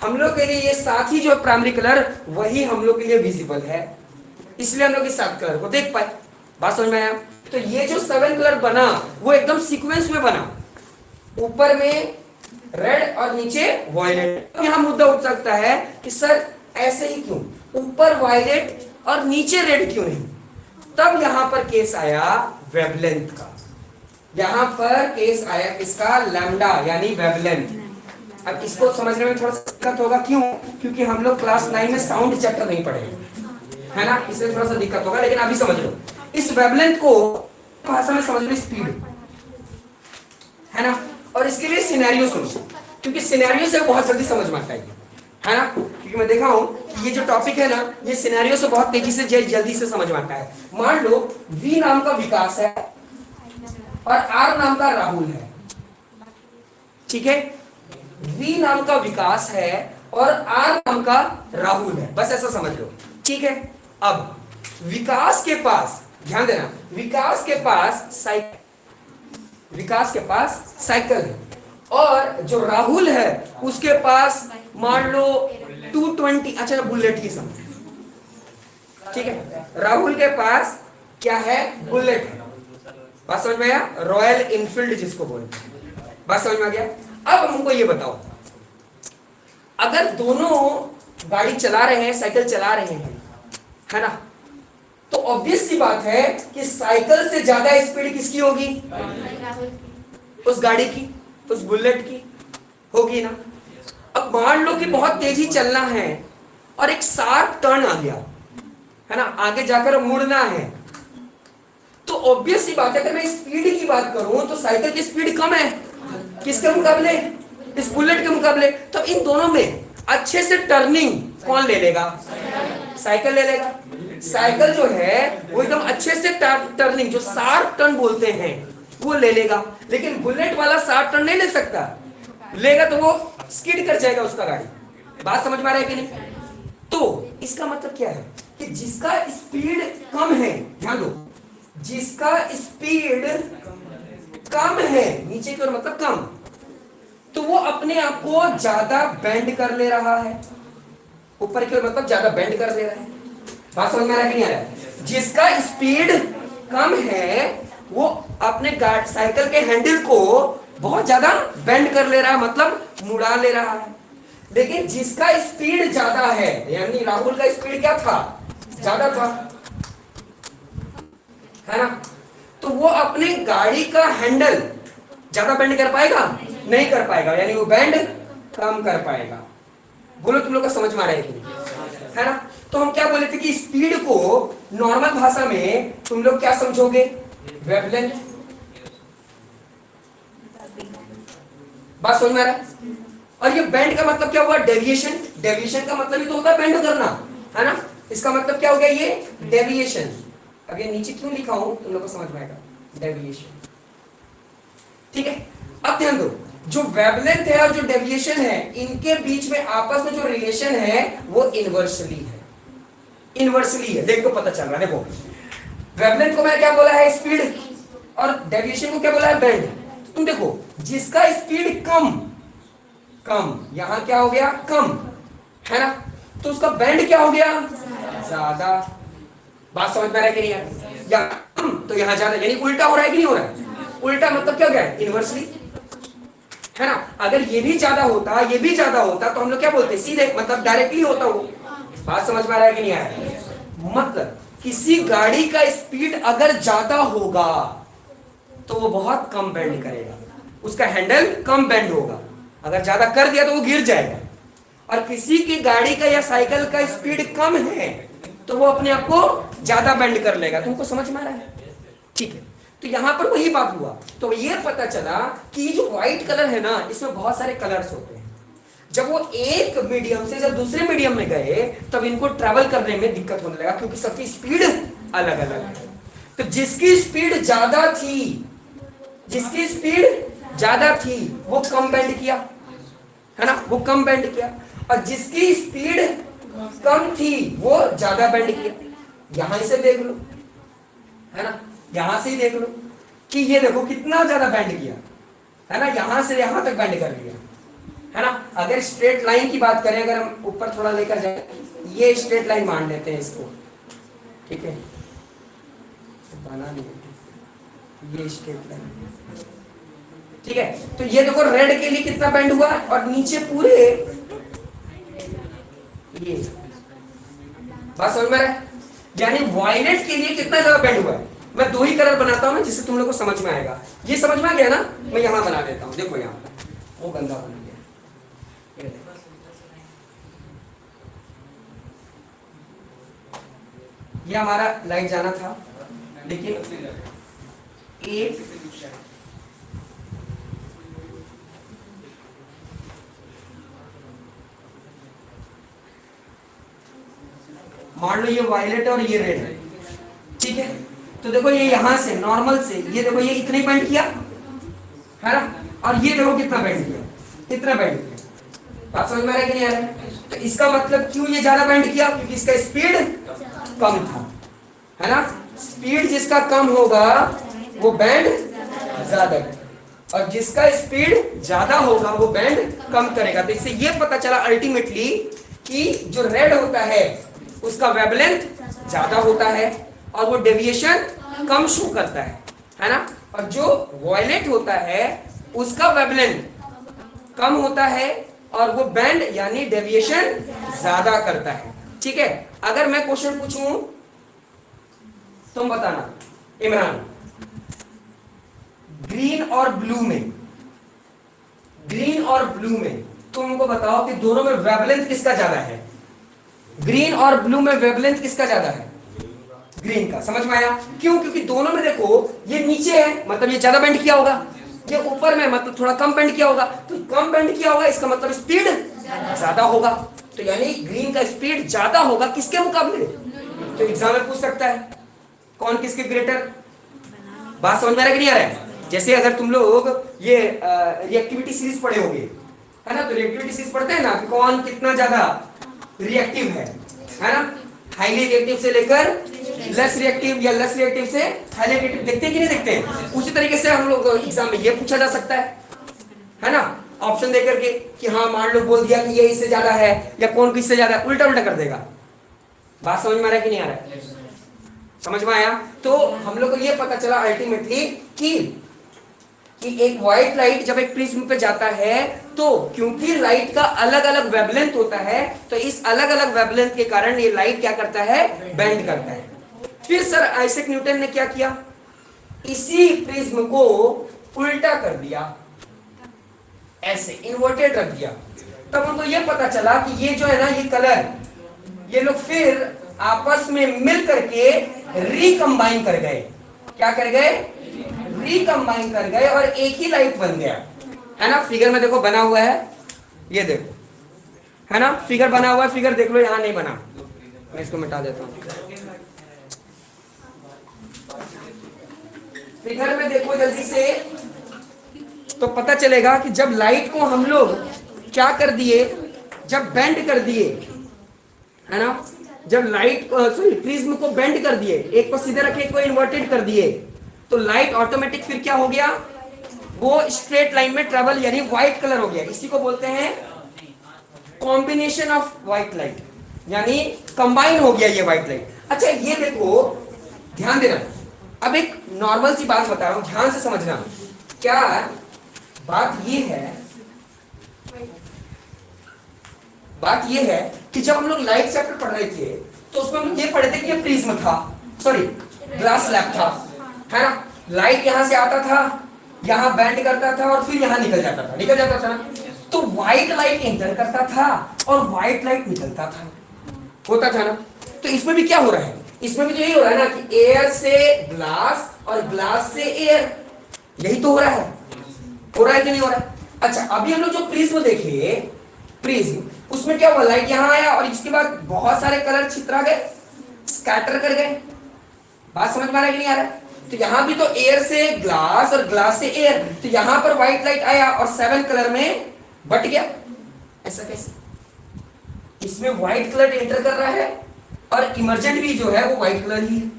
हम लोग के लिए ये 7 ही जो प्राइमरी कलर, वही हम लोग के लिए विजिबल है, इसलिए हम लोग इस 7 कलर को देख पाए। बात समझ में आया? तो ये जो 7 कलर बना वो एकदम सीक्वेंस में बना, ऊपर में रेड और नीचे वायलेट। तो यहाँ मुद्दा उठ सकता है कि सर ऐसे ही क्यों, ऊपर वायलेट और नीचे रेड क्यों नहीं? तब यहां पर केस आया वेवलेंथ का। यहां पर केस आया किसका, लैम्डा यानी वेवलेंथ। अब इसको समझने में थोड़ा सा दिक्कत होगा, क्यों? क्योंकि हम लोग क्लास 9 में साउंड चैप्टर नहीं पढ़े, है ना, इसलिए थोड़ा सा दिक्कत होगा, लेकिन अभी समझ लो। इस वेवलेंथ को भाषा में समझ लो स्पीड, है ना। और इसके लिए सिनेरियो सुनो, क्योंकि सिनेरियो से बहुत जल्दी समझ में आता है ना, क्योंकि मैं देखा हूं कि ये जो टॉपिक है ना, ये सिनेरियो से बहुत तेजी से जल्दी से समझ में आता है। मान लो वी नाम का विकास है और आर नाम का राहुल है, ठीक है। वी नाम का विकास है और आर नाम का राहुल है, बस ऐसा समझ लो, ठीक है। अब विकास के पास, ध्यान देना, विकास के पास साइकिल है और जो राहुल है उसके पास मान लो 220, अच्छा बुलेट की समझ, ठीक है। राहुल के पास क्या है, बुलेट है, बात समझ में आया, रॉयल इनफील्ड जिसको बोलते हैं, बात समझ में आ गया। अब हमको ये बताओ, अगर दोनों गाड़ी चला रहे हैं, साइकिल चला रहे हैं, है ना, तो ऑब्वियस सी बात है कि साइकिल से ज्यादा स्पीड किसकी होगी, उस गाड़ी की, उस बुलेट की होगी ना। अब मान लो कि बहुत तेजी चलना है और एक शार्प टर्न आ गया, है ना, आगे जाकर मुड़ना है, तो ऑब्वियस सी बात है, अगर मैं स्पीड की बात करूं तो साइकिल की स्पीड कम है, किसके मुकाबले, इस बुलेट के मुकाबले। तो इन दोनों में अच्छे से टर्निंग कौन ले लेगा, साइकिल ले लेगा। साइकिल जो है वो एकदम अच्छे से टर्निंग, जो शार्प टर्न बोलते हैं, वो ले लेगा, लेकिन बुलेट वाला शार्प टर्न नहीं ले सकता, लेगा तो वो स्किड कर जाएगा उसका गाड़ी। बात समझ में आ रहा है कि नहीं? तो इसका मतलब क्या है कि जिसका स्पीड कम है, ध्यान दो, जिसका स्पीड कम है, नीचे की ओर मतलब कम, तो वो अपने आप को ज्यादा बेंड कर ले रहा है, ऊपर की ओर मतलब ज्यादा बेंड कर ले रहा है। बात समझ में आ रहा है कि नहीं आ रहा है? जिसका स्पीड कम है वो अपने साइकिल के हैंडल को बहुत ज्यादा बेंड कर ले रहा है, मतलब मुड़ा ले रहा है। लेकिन जिसका स्पीड ज्यादा है, यानी राहुल का स्पीड क्या था, ज्यादा था, है ना, तो वो अपने गाड़ी का हैंडल ज्यादा बेंड कर पाएगा, नहीं कर पाएगा, यानी वो बेंड कम कर पाएगा। बोलो तुम लोग का समझ में आ रहा है कि नहीं, है ना। तो हम क्या बोले थे कि स्पीड को नॉर्मल भाषा में तुम लोग क्या समझोगे, वेवलेंथ। बात समझ में आ रहा है? और ये बेंड का मतलब क्या हुआ, डेविएशन। डेविएशन का मतलब ही तो होता है बेंड करना, है ना। इसका मतलब क्या हो गया, ये डेविएशन। अब ये नीचे क्यों लिखा हूं तुम लोग को समझ में आएगा, डेविएशन, ठीक है। अब ध्यान दो, जो वेवलेंथ है और जो डेविएशन है, इनके बीच में आपस में जो रिलेशन है वो इनवर्सली है, इनवर्सली है। देखो पता चल रहा है, देखो वेवलेंथ को मैंने क्या बोला है, स्पीड, और डेविएशन को क्या बोला है, बेंड। तो तुम देखो, जिसका स्पीड कम, यहां क्या हो गया, कम, है ना, तो उसका बेंड क्या हो गया, ज्यादा। बात समझ में आ रहा है कि नहीं यार? या कम तो यहां ज्यादा, यानी उल्टा हो रहा है कि नहीं हो रहा है? उल्टा मतलब क्या हो गया, इनवर्सली, है ना। अगर ये भी ज्यादा होता, ये भी ज्यादा होता, तो हम लोग क्या बोलते, सीधे मतलब डायरेक्टली होता वो। बात समझ में आ रहा है कि नहीं आ रहा है? मतलब किसी गाड़ी का स्पीड अगर ज्यादा होगा तो वो बहुत कम बेंड करेगा, उसका हैंडल कम बेंड होगा, अगर ज्यादा कर दिया तो वो गिर जाएगा। और किसी की गाड़ी का या साइकिल का स्पीड कम है तो वो अपने आप को ज्यादा बेंड कर लेगा। तुमको समझ में आ रहा है? ठीक है, तो यहां पर वही बात हुआ। तो ये पता चला कि ये जो व्हाइट कलर है ना, इसमें बहुत सारे कलर्स होते हैं। जब वो एक मीडियम से जब दूसरे मीडियम में गए तब इनको ट्रैवल करने में दिक्कत होने लगा, क्योंकि सबकी स्पीड अलग अलग है। तो जिसकी स्पीड ज्यादा थी, जिसकी स्पीड ज्यादा थी वो कम बेंड किया, है ना, वो कम बेंड किया, और जिसकी स्पीड कम थी वो ज्यादा बेंड किया। यहां से देख लो, है ना, यहां से ही देख लो कि ये देखो कितना ज्यादा बेंड किया, है ना, यहां से यहां तक बेंड कर लिया, है ना। अगर स्ट्रेट लाइन की बात करें, अगर हम ऊपर थोड़ा लेकर जाए, ये स्ट्रेट लाइन मान लेते हैं इसको, ठीक है, बना नहीं, ये स्ट्रेट लाइन, ठीक है। तो ये देखो रेड के लिए कितना बेंड हुआ, और नीचे पूरे ये, बात समझ में आ रहा है? यानी वायलेट के लिए कितना ज्यादा बेंड हुआ है, मैं 2 ही कलर बनाता हूँ ना जिससे तुम लोग को समझ में आएगा। ये समझ में आ गया ना, मैं यहाँ बना देता हूँ, देखो यहाँ वो गंदा बन गया। ये हमारा लाइट जाना था, लेकिन एक मान लो ये वायलेट और ये रेड है, ठीक है। तो देखो ये यहां से नॉर्मल से ये देखो ये इतने बेंड किया है ना, और ये देखो कितना बेंड किया, कितना बेंड किया। बात समझ में आ रहा है कि नहीं आ रहा है? तो इसका मतलब क्यों ये ज्यादा बेंड किया, क्योंकि इसका स्पीड कम था, है ना। स्पीड जिसका कम होगा वो बैंड ज्यादा, और जिसका स्पीड ज्यादा होगा वो बैंड कम करेगा। तो इससे ये पता चला अल्टीमेटली कि जो रेड होता है उसका वेवलेंथ ज्यादा होता है और वो डेविएशन कम शो करता है ना। और जो वॉयलेट होता है उसका वेवलेंथ कम होता है और वो बैंड यानी डेविएशन ज्यादा करता है, ठीक है। अगर मैं क्वेश्चन पूछूं तुम बताना, इमरान, ग्रीन और ब्लू में, ग्रीन और ब्लू में तुमको बताओ कि दोनों में वेवलेंथ किसका ज्यादा है। ग्रीन और ब्लू में वेवलेंथ किसका ज्यादा है, ग्रीन का। समझ में आया क्यों, क्योंकि दोनों में देखो ये नीचे है मतलब ये ज्यादा बेंड किया होगा, ये ऊपर में मतलब थोड़ा कम बेंड किया होगा। तो कम बेंड किया होगा इसका मतलब स्पीड ज्यादा होगा, तो यानी ग्रीन का स्पीड ज्यादा होगा किसके मुकाबले। तो एग्जाम में पूछ सकता है कौन किसके ग्रेटर। बात समझ में आ रहा है कि नहीं आ रहा है। जैसे अगर तुम लोग ये रिएक्टिविटी सीरीज पढ़े होंगे, है ना, तो रिएक्टिविटी सीरीज पढ़ते हैं ना कि कौन कितना ज्यादा रिएक्टिव है ना। हाईली रिएक्टिव से लेकर लेस रिएक्टिव या लेस रिएक्टिव से हाईली रिएक्टिव, देखते हैं कि नहीं देखते हैं। उसी तरीके से हम लोग एग्जाम में ये पूछा जा सकता है ना, ऑप्शन देकर के कि हाँ मान लो बोल दिया कि ये इससे ज्यादा है या कौन किससे ज्यादा है, उल्टा उल्टा कर देगा। बात समझ में आ रहा है कि नहीं आ रहा है, समझ में आया। तो हम लोग को ये पता चला अल्टीमेटली कि एक व्हाइट लाइट जब एक प्रिज्म पे जाता है तो क्योंकि लाइट का अलग अलग वेवलेंथ होता है तो इस अलग अलग वेवलेंथ के कारण ये लाइट क्या करता है, बेंड करता है। फिर सर आइजैक न्यूटन ने क्या किया, इसी प्रिज्म को उल्टा कर दिया, ऐसे इन्वर्टेड रख दिया। तब उनको ये पता चला कि ये जो है ना ये कलर, ये लोग फिर आपस में मिल करके रिकंबाइन कर गए। क्या कर गए, रिकंबाइन कर गए और एक ही लाइट बन गया, है ना। फिगर में देखो बना हुआ है, ये देखो, है ना, फिगर बना हुआ है। फिगर देख लो, यहां नहीं बना, मैं इसको मिटा देता हूं। फिगर में देखो जल्दी से, तो पता चलेगा कि जब लाइट को हम लोग क्या कर दिए, जब बेंड कर दिए, है ना, जब लाइट सॉरी प्रिज्म को बेंड कर दिए, एक को सीधे रखे एक को इन्वर्टेड कर दिए, तो लाइट ऑटोमेटिक फिर क्या हो गया, वो स्ट्रेट लाइन में ट्रेवल यानी व्हाइट कलर हो गया। इसी को बोलते हैं कॉम्बिनेशन ऑफ व्हाइट लाइट, यानी कंबाइन हो गया ये व्हाइट लाइट। अच्छा ये देखो, ध्यान देना, अब एक नॉर्मल सी बात बता रहा हूं, ध्यान से समझना। क्या बात ये है, बात ये है कि जब हम लोग लाइट चैप्टर पढ़ रहे थे तो उसमें हम लोग ये पढ़े थे कि ये प्रिज्म था, सॉरी ग्लास स्लैब था, है ना। लाइट यहां से आता था, यहां बेंड करता था और फिर यहां निकल जाता था, निकल जाता था ना। तो व्हाइट लाइट एंटर करता था और व्हाइट लाइट निकलता था, होता था ना। तो इसमें भी क्या हो रहा है, इसमें भी तो यही हो रहा है ना कि एयर से ग्लास और ग्लास से एयर, यही तो हो रहा है कि नहीं हो रहा है। अच्छा अभी हम लोग जो प्रिज्म देखे, प्रिज्म उसमें क्या हुआ, लाइट यहां आया और इसके बाद बहुत सारे कलर छितरा गए, स्कैटर कर गए। बात समझ में आ रहा है कि नहीं आ रहा है। तो यहां भी तो एयर से ग्लास और ग्लास से एयर, तो यहां पर व्हाइट लाइट आया और 7 कलर में बट गया। ऐसा कैसे, इसमें व्हाइट कलर एंटर कर रहा है और इमर्जेंट भी जो है वो व्हाइट कलर ही है,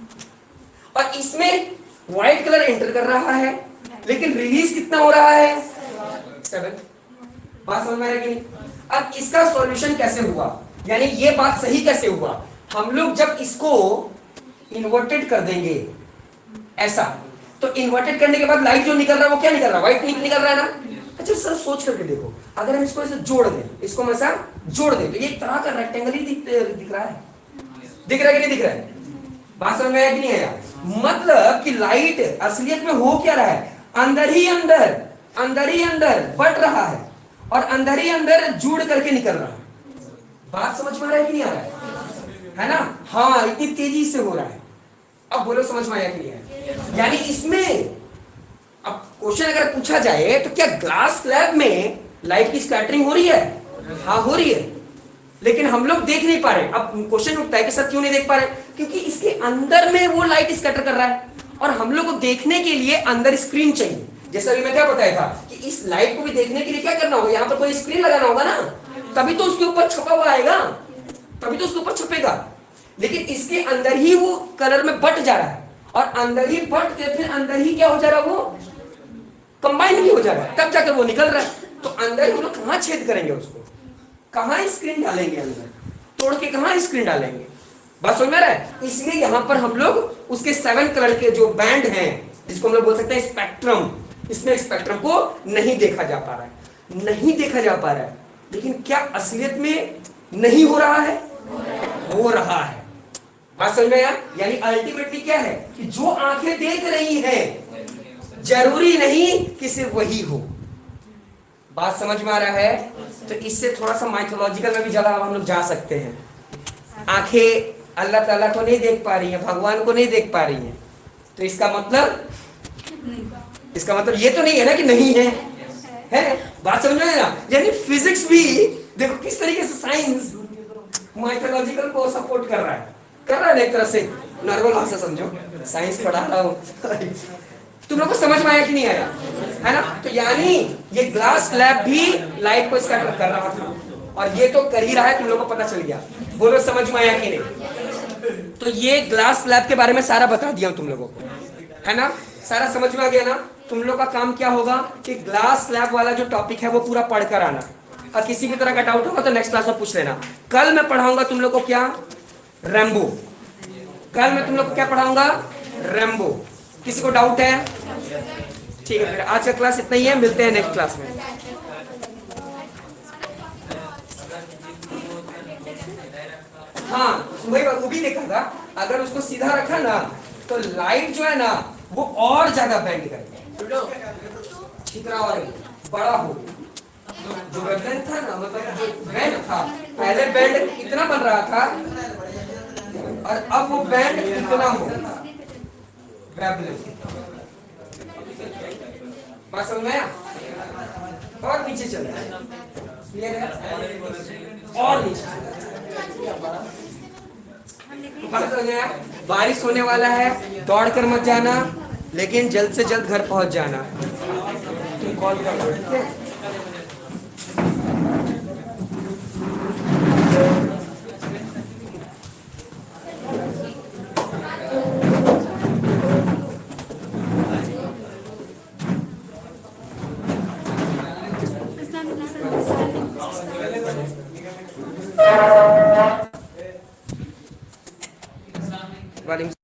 और इसमें व्हाइट कलर एंटर कर रहा है लेकिन रिलीज कितना हो रहा है, 7। बात समझ में आ रहा है कि नहीं। अब इसका सॉल्यूशन कैसे हुआ, यानी ये बात सही कैसे हुआ, हम लोग जब इसको इन्वर्टेड कर देंगे ऐसा, तो इन्वर्टेड करने के बाद लाइट जो निकल रहा है वो क्या निकल रहा है, व्हाइट निकल रहा है ना। अच्छा सर सोच करके देखो, अगर हम इसको ऐसे जोड़ दें, इसको हम ऐसा जोड़ दें, तो ये एक तरह का रेक्टेंगल ही दिख रहा है, दिख रहा है कि नहीं दिख रहा है। बात समझ में आया कि नहीं आया? मतलब कि लाइट असलियत में हो क्या रहा है, अंदर ही अंदर बढ़ रहा है और अंदर ही अंदर जुड़ करके निकल रहा है। बात समझ में आ रहा है कि नहीं आ रहा है ना? हाँ, इतनी तेजी से हो रहा है। अब बोलो समझ में आया कि नहीं आया? यानी इसमें अब क्वेश्चन अगर पूछा जाए तो क्या ग्लास स्लैब में लाइट की स्कैटरिंग हो रही है? हाँ हो रही है, लेकिन हम लोग देख नहीं पा रहे। अब क्वेश्चन उठता है कि सर क्यों नहीं देख पा रहे? क्योंकि इसके अंदर में वो लाइट स्कैटर कर रहा है और हम लोग को देखने के लिए अंदर स्क्रीन चाहिए। जैसा अभी मैं क्या बताया था कि इस लाइट को भी देखने के लिए क्या करना होगा, यहाँ पर कोई स्क्रीन लगाना होगा ना, तभी तो उसके ऊपर छपा हुआ आएगा, तभी तो उसके ऊपर छपेगा। लेकिन इसके अंदर ही वो कलर में बट जा रहा है और अंदर ही बट के फिर अंदर ही क्या हो जा रहा है, वो कंबाइन भी हो जा रहा है, तब जाकर वो निकल रहा है। तो अंदर हम लोग कहां छेद करेंगे उसको, कहां स्क्रीन डालेंगे, अंदर तोड़ के कहां स्क्रीन डालेंगे? बात समझ में आ रहा है? इसलिए यहां पर हम लोग उसके 7 कलर के जो बैंड हैं, जिसको हम लोग बोल सकते हैं स्पेक्ट्रम, इसमें स्पेक्ट्रम को नहीं देखा जा पा रहा है, नहीं देखा जा पा रहा है। लेकिन क्या असलियत में नहीं हो रहा है? हो रहा है। बात समझ में आया? यानी अल्टीमेटली क्या है कि जो आंखें देख रही हैं जरूरी नहीं कि सिर्फ वही हो। बात समझ में आ रहा है? तो इससे थोड़ा सा माइथोलॉजिकल में भी ज्यादा हम लोग जा सकते हैं। आंखें अल्लाह ताला को नहीं देख पा रही हैं, भगवान को नहीं देख पा रही हैं, तो इसका मतलब ये तो नहीं है ना कि नहीं है, है? बात समझ में आया? यानी फिजिक्स भी देखो किस तरीके से साइंस माइथोलॉजिकल को सपोर्ट कर रहा है ना, एक तरह से नॉर्मल भाषा समझो, साइंस पढ़ा रहा हूं। तुम लोग को समझ में आया कि नहीं आया, है ना? तो यानी ये ग्लास स्लैब भी लाइट को स्कैटर कर रहा था और ये तो कर ही रहा है, तुम लोग को पता चल गया। बोलो समझ में आया कि नहीं? तो ये ग्लास स्लैब के बारे में सारा बता दिया तुम लोगों को, है ना? सारा समझ में आ गया ना? तुम लोग का काम क्या होगा कि ग्लास स्लैब वाला जो टॉपिक है वो पूरा पढ़कर आना, और किसी भी तरह का डाउट होगा तो नेक्स्ट क्लास में पूछ लेना। कल मैं पढ़ाऊंगा तुम लोग को क्या, रैम्बो। कल मैं तुम लोग को क्या पढ़ाऊंगा, रैम्बो। किसी को डाउट है? ठीक है, फिर आज का क्लास इतना ही है, मिलते हैं नेक्स्ट क्लास में। हाँ वही वो भी देखा था, अगर उसको सीधा रखा ना तो लाइट जो है ना वो और ज्यादा बैंड करेगा, छितरा और बड़ा हो। जो वेवलेंथ था ना, मतलब जो बैंड था, पहले बैंड इतना बन रहा था और अब वो बैंड इतना हो वेवलेंथ। बात समझ में आया? और नीचे चल रहा है, क्लियर है? और नीचे बारिश होने वाला है, दौड़ कर मत जाना, लेकिन जल्द से जल्द घर पहुंच जाना। तुम कॉल कर लो, ठीक है? वालेकुम